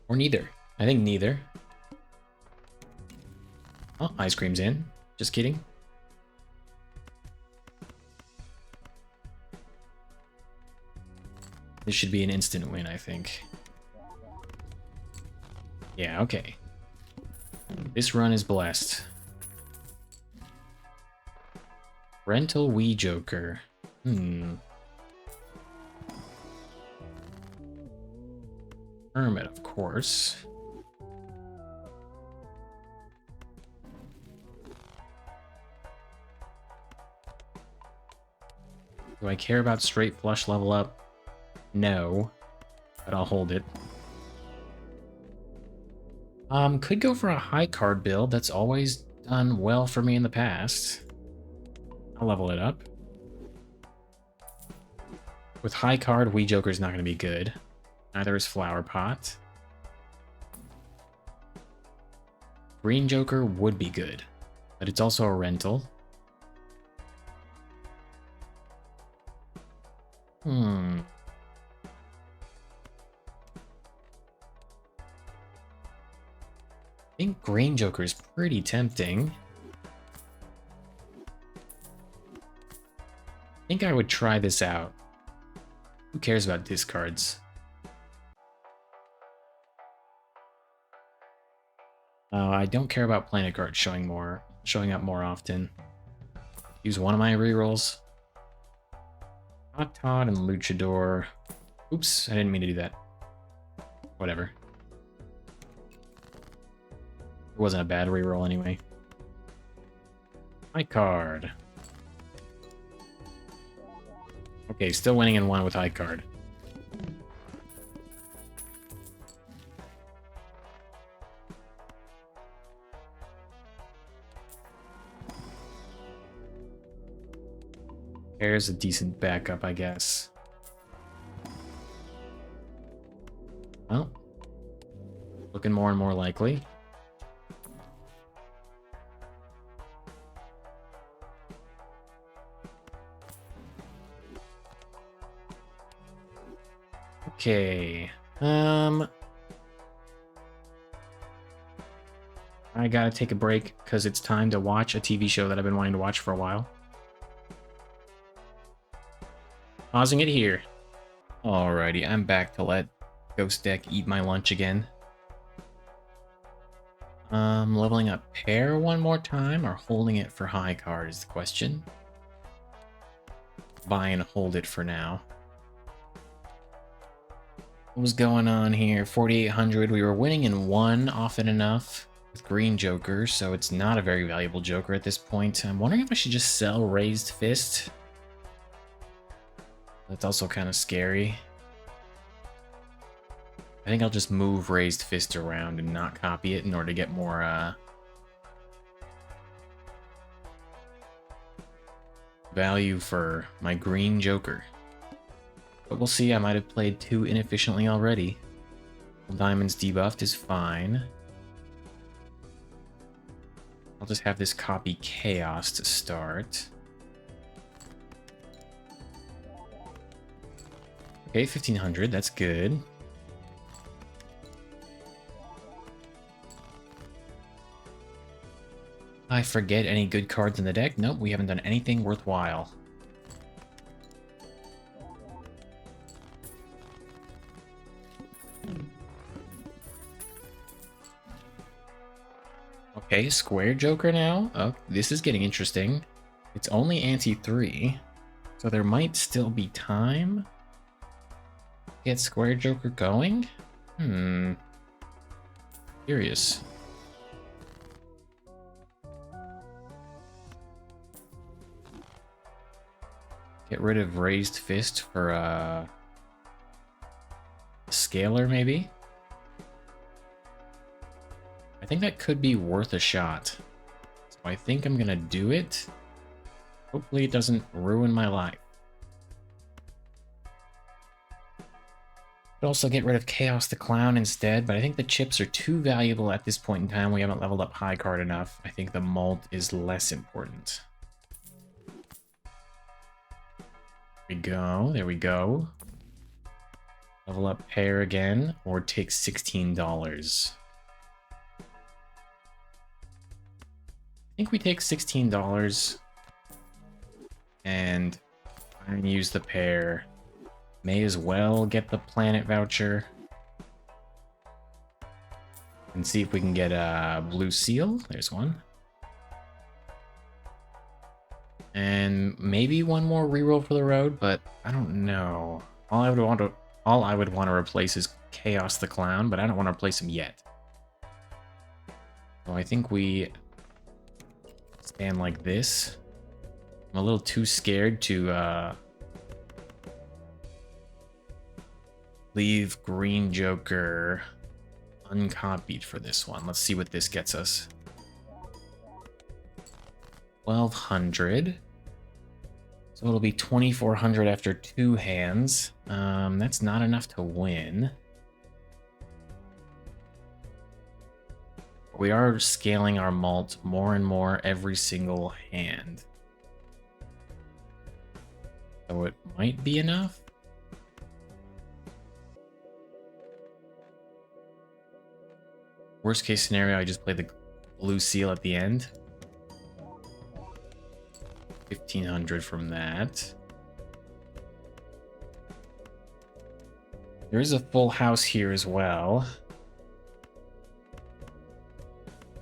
Or neither. I think neither. Oh, Ice Cream's in. Just kidding. This should be an instant win, I think. Yeah, okay. This run is blessed. Rental Wii Joker. Hermit, of course. Do I care about straight flush level up? No, but I'll hold it. Could go for a high card build. That's always done well for me in the past. I'll level it up. With high card, Wii Joker's not going to be good. Neither is Flower Pot. Green Joker would be good, but it's also a rental. I think Green Joker is pretty tempting. I think I would try this out. Who cares about discards? I don't care about planet cards showing up more often. Use one of my rerolls. Hot Todd and Luchador. Oops, I didn't mean to do that. Whatever. It wasn't a bad reroll anyway. High card. Okay, still winning in one with high card. There's a decent backup, I guess. Well, looking more and more likely. Okay. I gotta take a break because it's time to watch a TV show that I've been wanting to watch for a while. Pausing it here. Alrighty, I'm back to let Ghost Deck eat my lunch again. Leveling up pair one more time or holding it for high card is the question. Buy and hold it for now. What was going on here? 4,800. We were winning in one often enough with green joker, so it's not a very valuable joker at this point. I'm wondering if I should just sell Raised Fist. That's also kind of scary. I think I'll just move Raised Fist around and not copy it in order to get more value for my green joker. But we'll see, I might have played too inefficiently already. Diamonds debuffed is fine. I'll just have this copy Chaos to start. Okay, 1,500, that's good. I forget any good cards in the deck? Nope, we haven't done anything worthwhile. Okay, square joker now. Oh, this is getting interesting. It's only anti-3, so there might still be time to get square joker going? Curious. Get rid of Raised Fist for a scalar, maybe? I think that could be worth a shot. So I think I'm gonna do it. Hopefully it doesn't ruin my life. Could also get rid of Chaos the Clown instead, but I think the chips are too valuable at this point in time. We haven't leveled up high card enough. I think the mult is less important. There we go, there we go. Level up pair again, or take $16. I think we take $16 and use the pair. May as well get the planet voucher and see if we can get a blue seal. There's one. And maybe one more reroll for the road, but I don't know. All I would want to replace is Chaos the Clown, but I don't want to replace him yet. So I think we stand like this. I'm a little too scared to leave Green Joker uncopied for this one. Let's see what this gets us. 1,200. So it'll be 2,400 after 2 hands. That's not enough to win. We are scaling our malt more and more every single hand. So it might be enough. Worst case scenario, I just play the blue seal at the end. 1,500 from that. There is a full house here as well.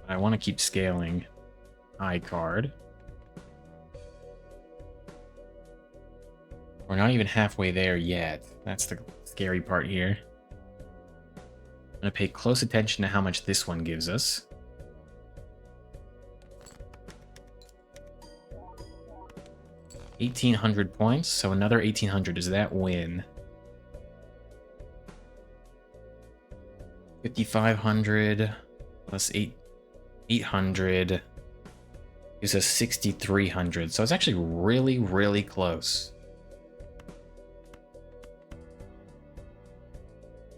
I want to keep scaling high card. We're not even halfway there yet. That's the scary part here. I'm going to pay close attention to how much this one gives us. $1,800 points, so another 1,800. Does that win? 5,500 plus 800 This is 6,300, so it's actually really, really close.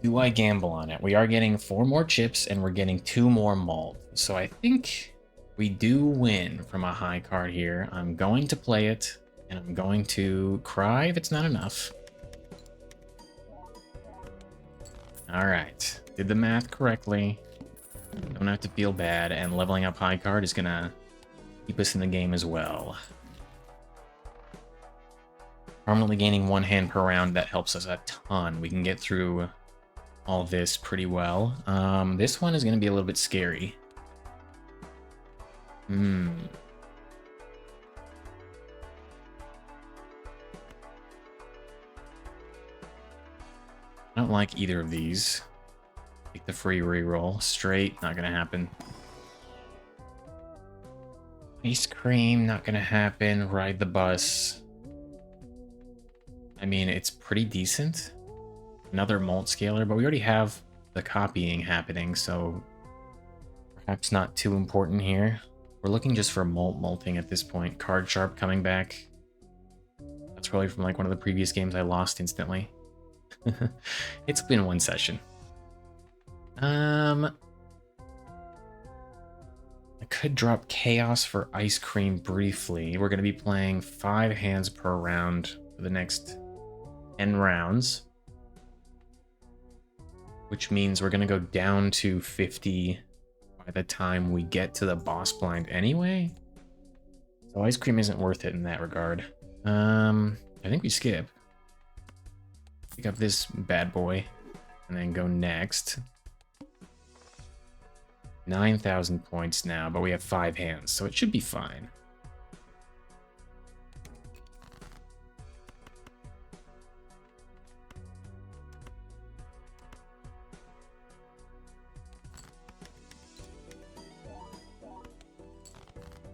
Do I gamble on it? We are getting 4 more chips and we're getting 2 more malt. So I think we do win from a high card here. I'm going to play it and I'm going to cry if it's not enough. All right, did the math correctly. Don't have to feel bad, and leveling up high card is gonna keep us in the game as well. Permanently gaining 1 hand per round, that helps us a ton. We can get through all this pretty well. This one is gonna be a little bit scary. I don't like either of these. Take the free reroll. Straight, not gonna happen. Ice cream, not gonna happen. Ride the bus. I mean, it's pretty decent. Another malt scaler, but we already have the copying happening, so perhaps not too important here. We're looking just for malting at this point. Card Sharp coming back. That's probably from like one of the previous games I lost instantly. It's been 1 session. I could drop Chaos for Ice Cream briefly. We're going to be playing 5 hands per round for the next 10 rounds. Which means we're going to go down to 50 by the time we get to the boss blind anyway. So Ice Cream isn't worth it in that regard. I think we skip. Pick up this bad boy and then go next. 9,000 points now, but we have 5 hands, so it should be fine.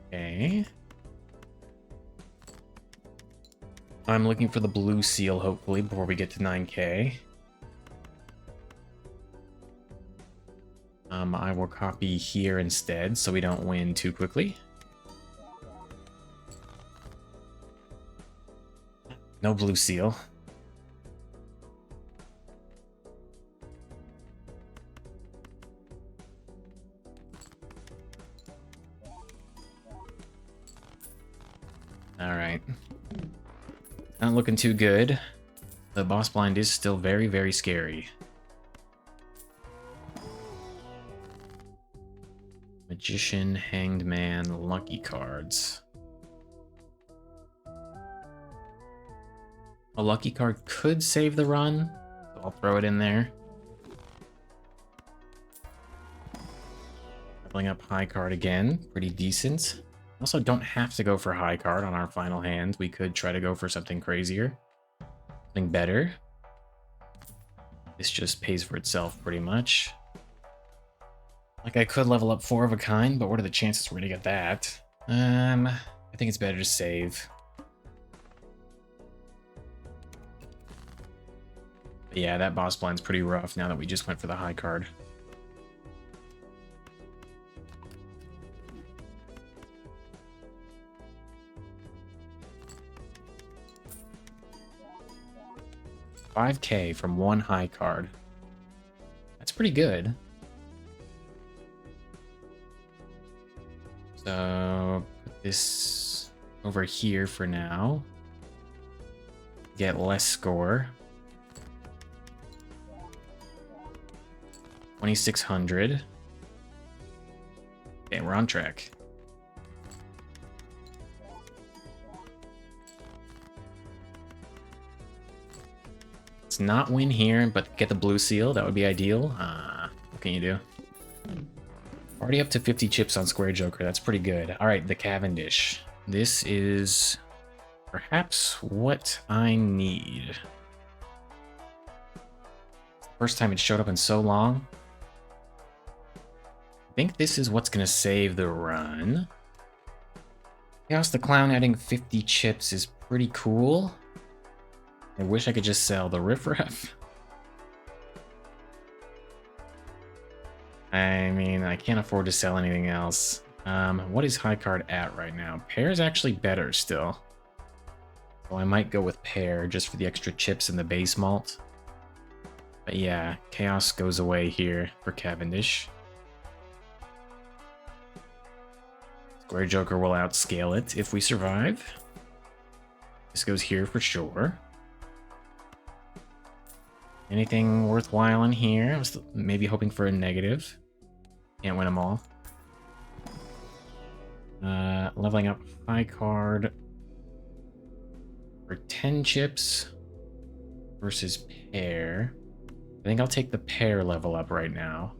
Okay. I'm looking for the blue seal, hopefully, before we get to 9K. I will copy here instead, so we don't win too quickly. No blue seal. Alright. Not looking too good. The boss blind is still very, very scary. Magician, Hanged Man, Lucky cards. A lucky card could save the run, so I'll throw it in there. Leveling up high card again, pretty decent. Also don't have to go for high card on our final hand. We could try to go for something crazier. Something better. This just pays for itself pretty much. Like I could level up 4 of a kind, but what are the chances we're gonna get that? I think it's better to save. But yeah, that boss blind's pretty rough now that we just went for the high card. $5K from 1 high card. That's pretty good. So put this over here for now. Get less score. 2,600. Okay, we're on track. Let's not win here, but get the blue seal. That would be ideal. What can you do? Already up to 50 chips on Square Joker. That's pretty good. All right, the Cavendish. This is perhaps what I need. First time it showed up in so long. I think this is what's going to save the run. Chaos the Clown adding 50 chips is pretty cool. I wish I could just sell the riffraff. I mean, I can't afford to sell anything else. What is high card at right now? Pair is actually better still. So I might go with pair just for the extra chips in the base malt. But yeah, chaos goes away here for Cavendish. Square Joker will outscale it if we survive. This goes here for sure. Anything worthwhile in here? I was maybe hoping for a negative. Can't win them all. Leveling up high card for 10 chips versus pair. I think I'll take the pair level up right now.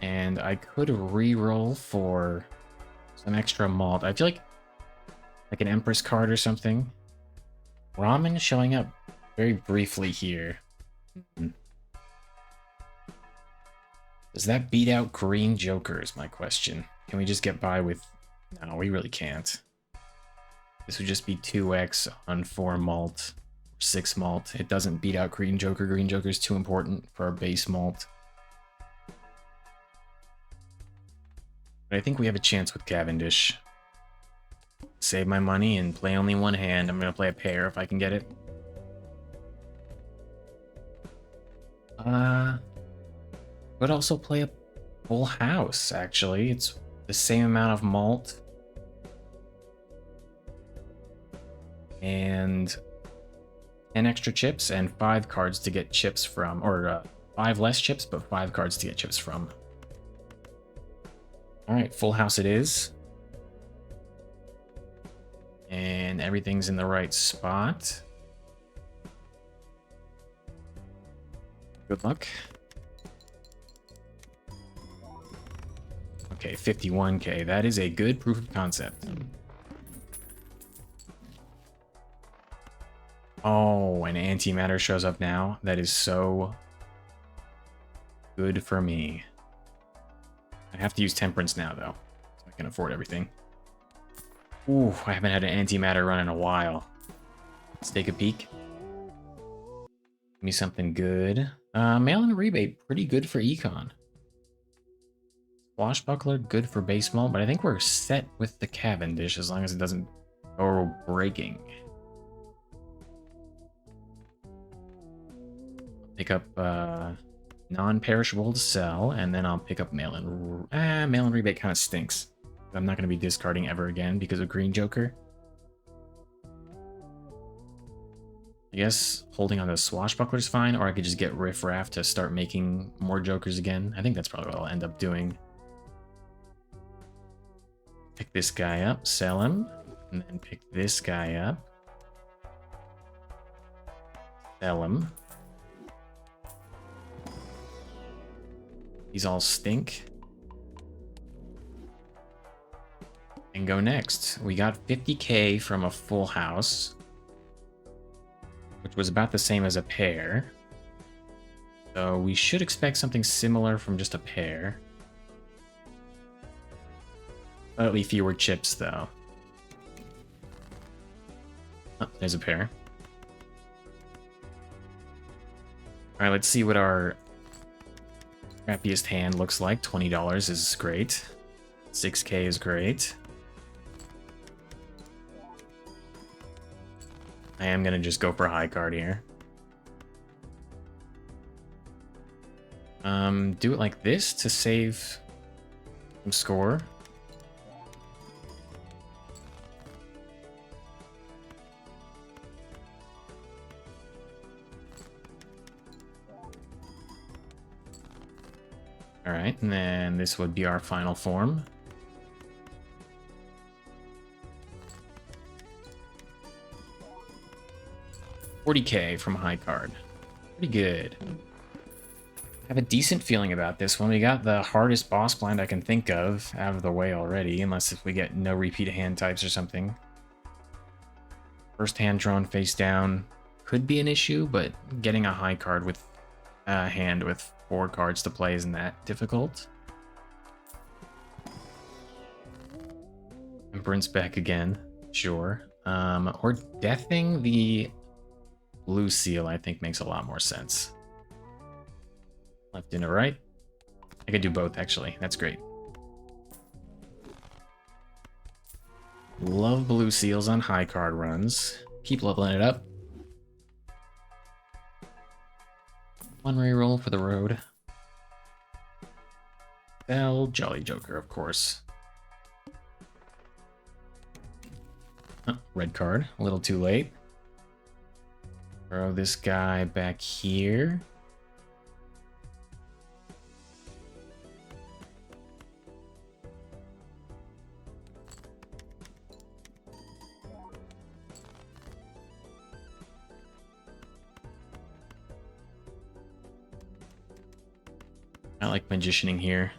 And I could re-roll for some extra malt. I feel like an Empress card or something. Ramen showing up very briefly here. Does that beat out Green Joker is my question. Can we just get by with... No, we really can't. This would just be 2x on 4 malt, 6 malt. It doesn't beat out Green Joker. Green Joker is too important for our base malt. But I think we have a chance with Cavendish. Save my money and play only one hand. I'm going to play a pair if I can get it. Could also play a full house, actually. It's the same amount of malt. And 10 extra chips and 5 cards to get chips from. Or 5 less chips, but 5 cards to get chips from. Alright, full house it is. And everything's in the right spot. Good luck. Okay, 51k. That is a good proof of concept. Oh, an antimatter shows up now. That is so good for me. I have to use temperance now, though, so I can afford everything. Ooh, I haven't had an antimatter run in a while. Let's take a peek. Give me something good. Mail-in rebate, pretty good for econ. Swashbuckler, good for base malt, but I think we're set with the Cavendish as long as it doesn't go breaking. Pick up non-perishable to sell, and then I'll pick up mail-in. Mail-in rebate kind of stinks. I'm not going to be discarding ever again because of Green Joker. I guess holding on to Swashbuckler is fine, or I could just get Riff Raff to start making more Jokers again. I think that's probably what I'll end up doing. Pick this guy up, sell him, and then pick this guy up. Sell him. These all stink. And go next. We got 50k from a full house, which was about the same as a pair. So we should expect something similar from just a pair. Slightly fewer chips, though. Oh, there's a pair. Alright, let's see what our crappiest hand looks like. $20 is great. 6k is great. I am gonna just go for a high card here. Do it like this to save some score. Alright, and then this would be our final form. $40k from high card. Pretty good. I have a decent feeling about this one. We got the hardest boss blind I can think of out of the way already, unless if we get no repeat hand types or something. First hand drawn face down could be an issue, but getting a high card with a hand with 4 cards to play isn't that difficult. Emperance back again, sure. Or deathing the blue seal, I think makes a lot more sense. Left into right. I could do both, actually. That's great. Love blue seals on high card runs. Keep leveling it up. One reroll for the road. Bell, Jolly Joker, of course. Oh, red card, a little too late. Throw this guy back here. I like magicianing here.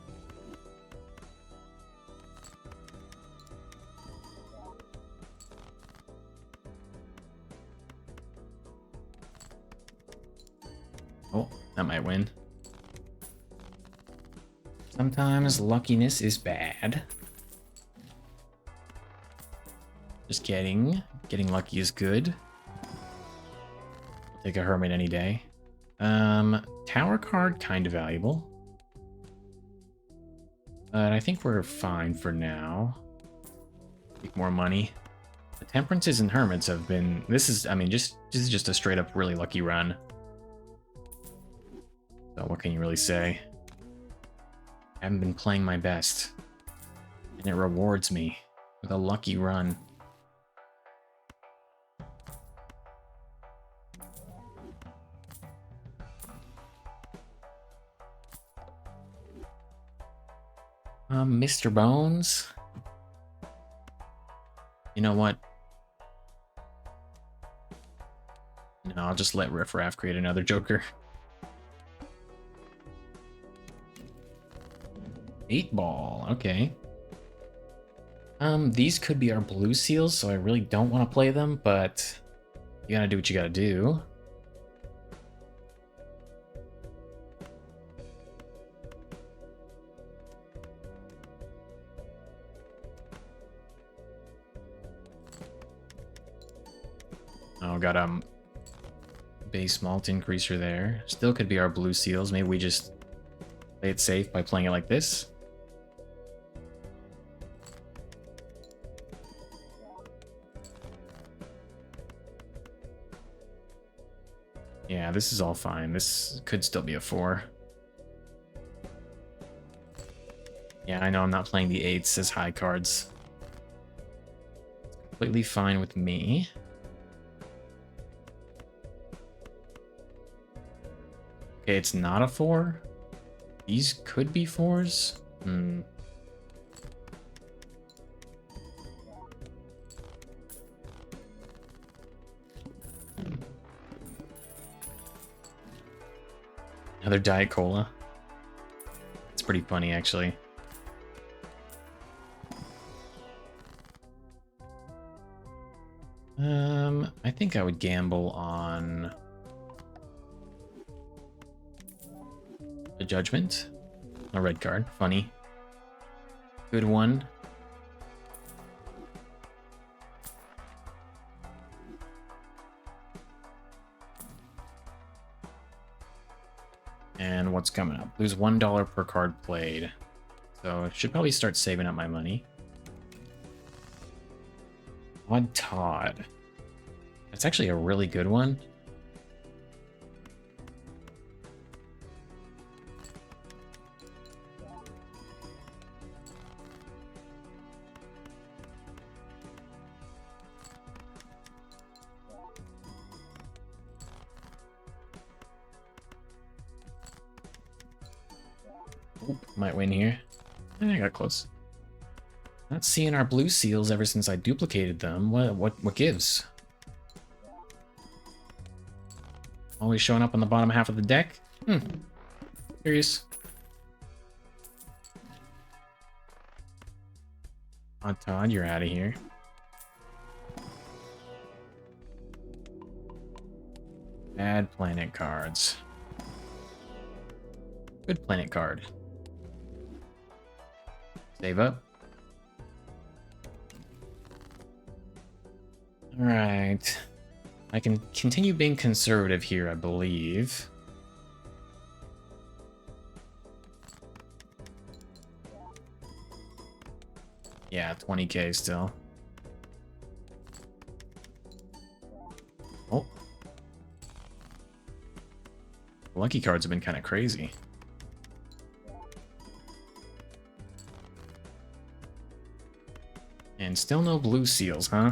Oh, that might win. Sometimes luckiness is bad. Just kidding. Getting lucky is good. I'll take a hermit any day. Tower card, kind of valuable. But I think we're fine for now. Make more money. The temperances and hermits have been... This is just a straight up really lucky run. So what can you really say? I haven't been playing my best. And it rewards me with a lucky run. Mr. Bones? You know what? No, I'll just let Riff Raff create another Joker. 8-ball, okay. These could be our blue seals, so I really don't want to play them, but you gotta do what you gotta do. Oh, got base malt increaser there. Still could be our blue seals. Maybe we just play it safe by playing it like this. Yeah, this is all fine. This could still be a 4. Yeah, I know I'm not playing the 8s as high cards. Completely fine with me. Okay, it's not a 4. These could be 4s. Another Diet Cola. It's pretty funny, actually. I think I would gamble on the Judgment. A red card. Funny. Good one. And what's coming up? Lose $1 per card played. So I should probably start saving up my money. Odd Todd. That's actually a really good one. Oop, might win here. I got close. Not seeing our blue seals ever since I duplicated them. What gives? Always showing up on the bottom half of the deck? Curious. Odd Todd, you're out of here. Bad planet cards. Good planet card. Save up. Alright. I can continue being conservative here, I believe. Yeah, 20k still. Oh. Lucky cards have been kind of crazy. And still no blue seals, huh?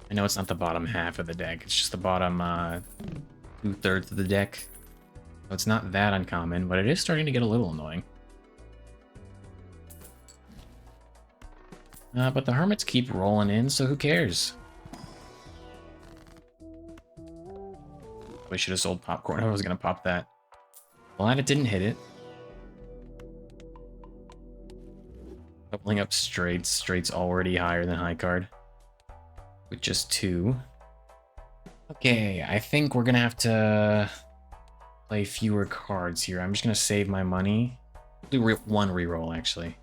I know it's not the bottom half of the deck, it's just the bottom 2/3 of the deck. So it's not that uncommon, but it is starting to get a little annoying. But the hermits keep rolling in, so who cares? We should have sold popcorn. I was gonna pop that. Glad it didn't hit it. Doubling up straights. Straights already higher than high card. With just 2. Okay, I think we're gonna have to play fewer cards here. I'm just gonna save my money. Do one reroll, actually.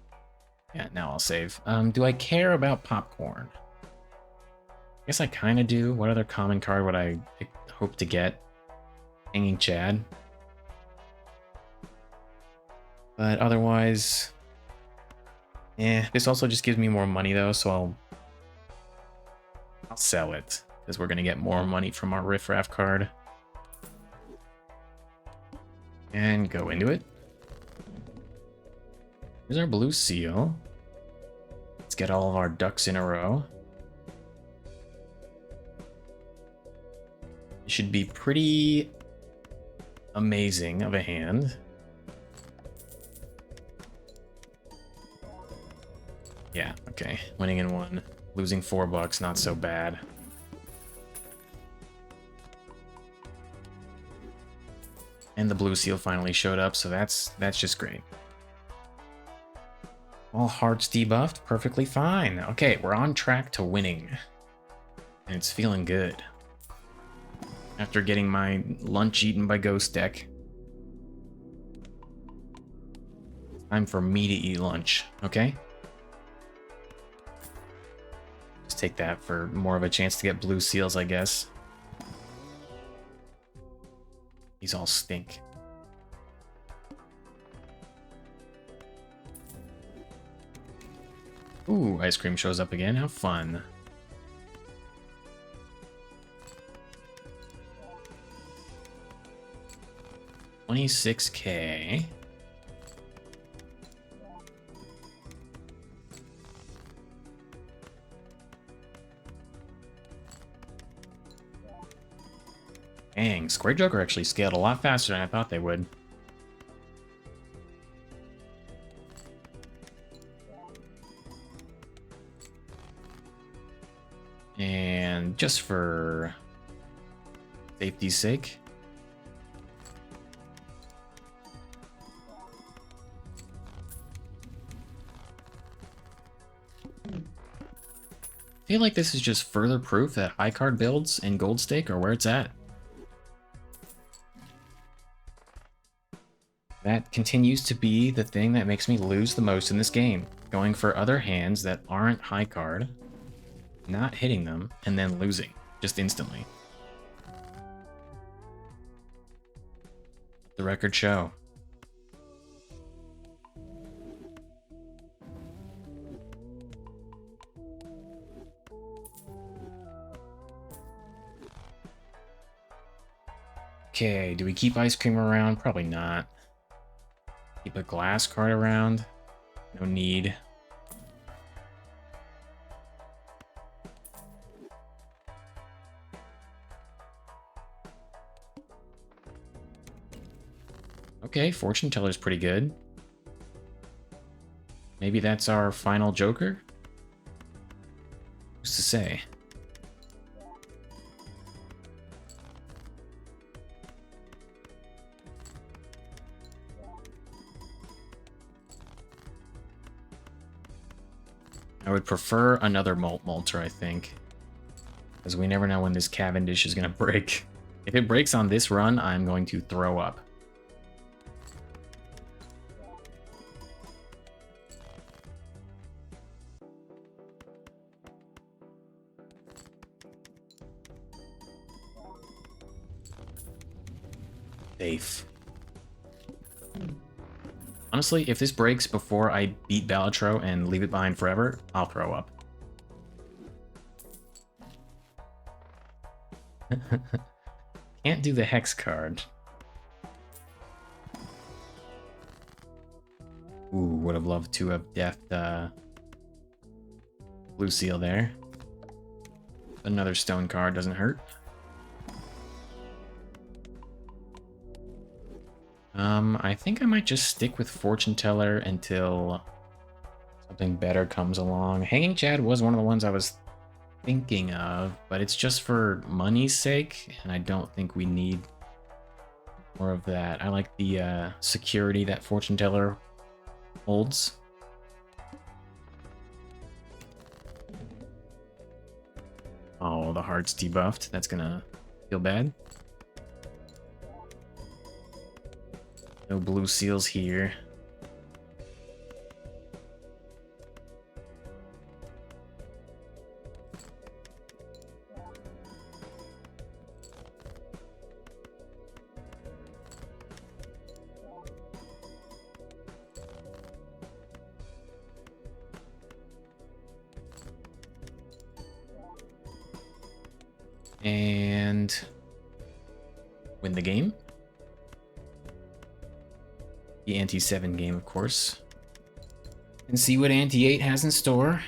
Yeah, now I'll save. Do I care about popcorn? I guess I kind of do. What other common card would I hope to get? Hanging Chad. But otherwise... this also just gives me more money, though, so I'll sell it. Because we're going to get more money from our Riffraff card. And go into it. Here's our blue seal. Let's get all of our ducks in a row. It should be pretty amazing of a hand. Yeah, okay. Winning in 1. Losing $4, not so bad. And the blue seal finally showed up, so that's just great. All hearts debuffed, perfectly fine. Okay, we're on track to winning. And it's feeling good. After getting my lunch eaten by Ghost deck. Time for me to eat lunch, okay? Just take that for more of a chance to get blue seals, I guess. These all stink. Ooh, ice cream shows up again. How fun. $26K. Dang, Square Joker actually scaled a lot faster than I thought they would. And just for safety's sake, I feel like this is just further proof that high card builds and gold stake are where it's at. That continues to be the thing that makes me lose the most in this game. Going for other hands that aren't high card, not hitting them, and then losing, just instantly. The record show. Okay, do we keep ice cream around? Probably not. Keep a glass card around? No need. Okay, Fortune Teller's pretty good. Maybe that's our final Joker? Who's to say? I would prefer another Molter, I think. Because we never know when this Cavendish is going to break. If it breaks on this run, I'm going to throw up. Safe. Honestly, if this breaks before I beat Balatro and leave it behind forever, I'll throw up. Can't do the Hex card. Ooh, would have loved to have deathed Blue Seal there. Another stone card doesn't hurt. I think I might just stick with Fortune Teller until something better comes along. Hanging Chad was one of the ones I was thinking of, but it's just for money's sake, and I don't think we need more of that. I like the security that Fortune Teller holds. Oh, the heart's debuffed. That's gonna feel bad. No blue seals here. And win the game. The Ante-7 game, of course. And see what Ante-8 has in store.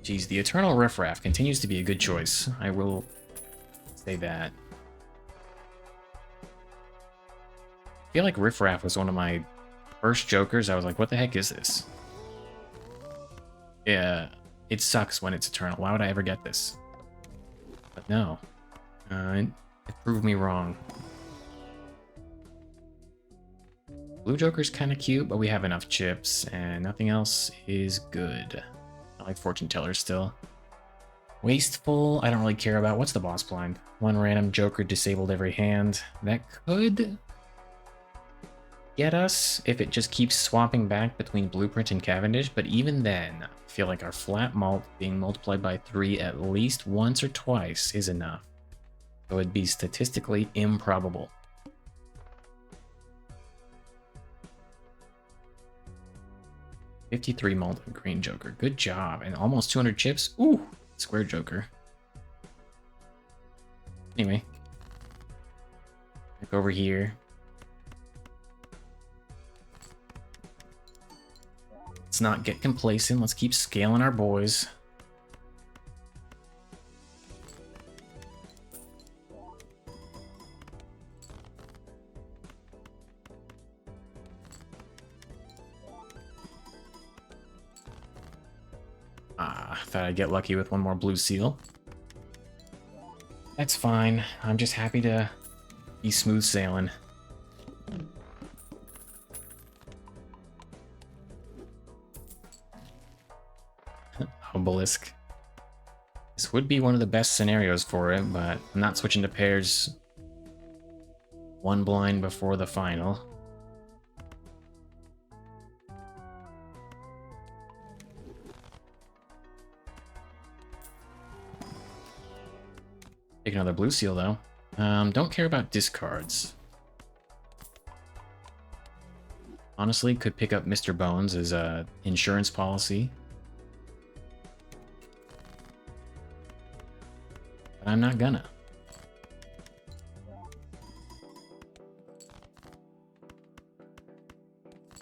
Geez, the Eternal Riffraff continues to be a good choice. I will say that. I feel like Riffraff was one of my first Jokers. I was like, what the heck is this? Yeah, it sucks when it's Eternal. Why would I ever get this? But no. It proved me wrong. Blue Joker's kind of cute, but we have enough chips, and nothing else is good. I like Fortune Teller still. Wasteful, I don't really care about. What's the boss blind? One random Joker disabled every hand. That could get us if it just keeps swapping back between Blueprint and Cavendish, but even then, I feel like our flat malt being multiplied by 3 at least once or twice is enough. So it'd be statistically improbable. $53 malt and green Joker. Good job. And almost 200 chips. Ooh, square Joker. Anyway. Back over here. Let's not get complacent. Let's keep scaling our boys. Thought I'd get lucky with one more blue seal. That's fine. I'm just happy to be smooth sailing. Obelisk. This would be one of the best scenarios for it, but I'm not switching to pairs one blind before the final. Take another blue seal, though. Don't care about discards. Honestly, could pick up Mr. Bones as a insurance policy. But I'm not gonna.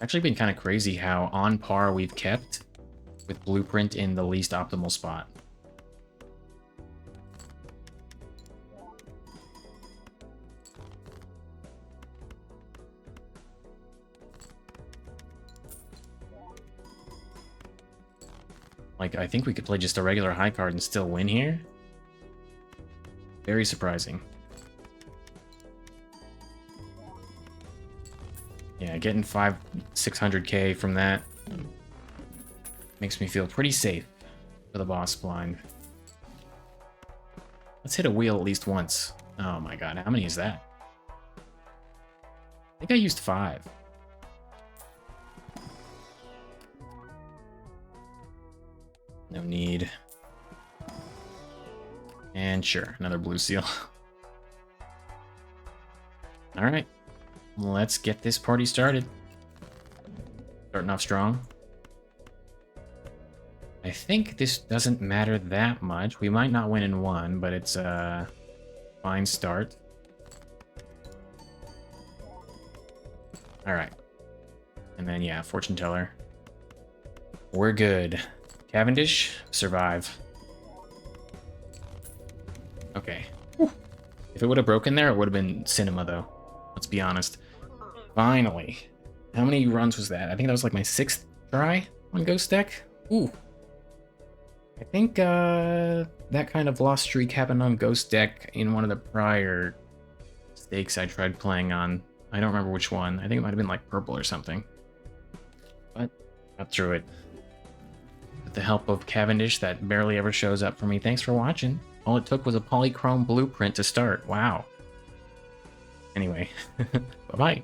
Actually been kind of crazy how on par we've kept with Blueprint in the least optimal spot. Like, I think we could play just a regular high card and still win here. Very surprising. Yeah, getting 600k from that makes me feel pretty safe for the boss blind. Let's hit a wheel at least once. Oh my god, how many is that? I think I used 5. No need. And sure, another blue seal. Alright, let's get this party started. Starting off strong. I think this doesn't matter that much. We might not win in one, but it's a fine start. Alright. And then, yeah, fortune teller. We're good. Cavendish, survive. Okay. Whew. If it would have broken there, it would have been cinema, though. Let's be honest. Finally. How many runs was that? I think that was like my 6th try on Ghost Deck. Ooh. I think that kind of lost streak happened on Ghost Deck in one of the prior stakes I tried playing on. I don't remember which one. I think it might have been like purple or something. But got through it. With the help of Cavendish that barely ever shows up for me. Thanks for watching. All it took was a polychrome blueprint to start. Wow. Anyway, bye-bye.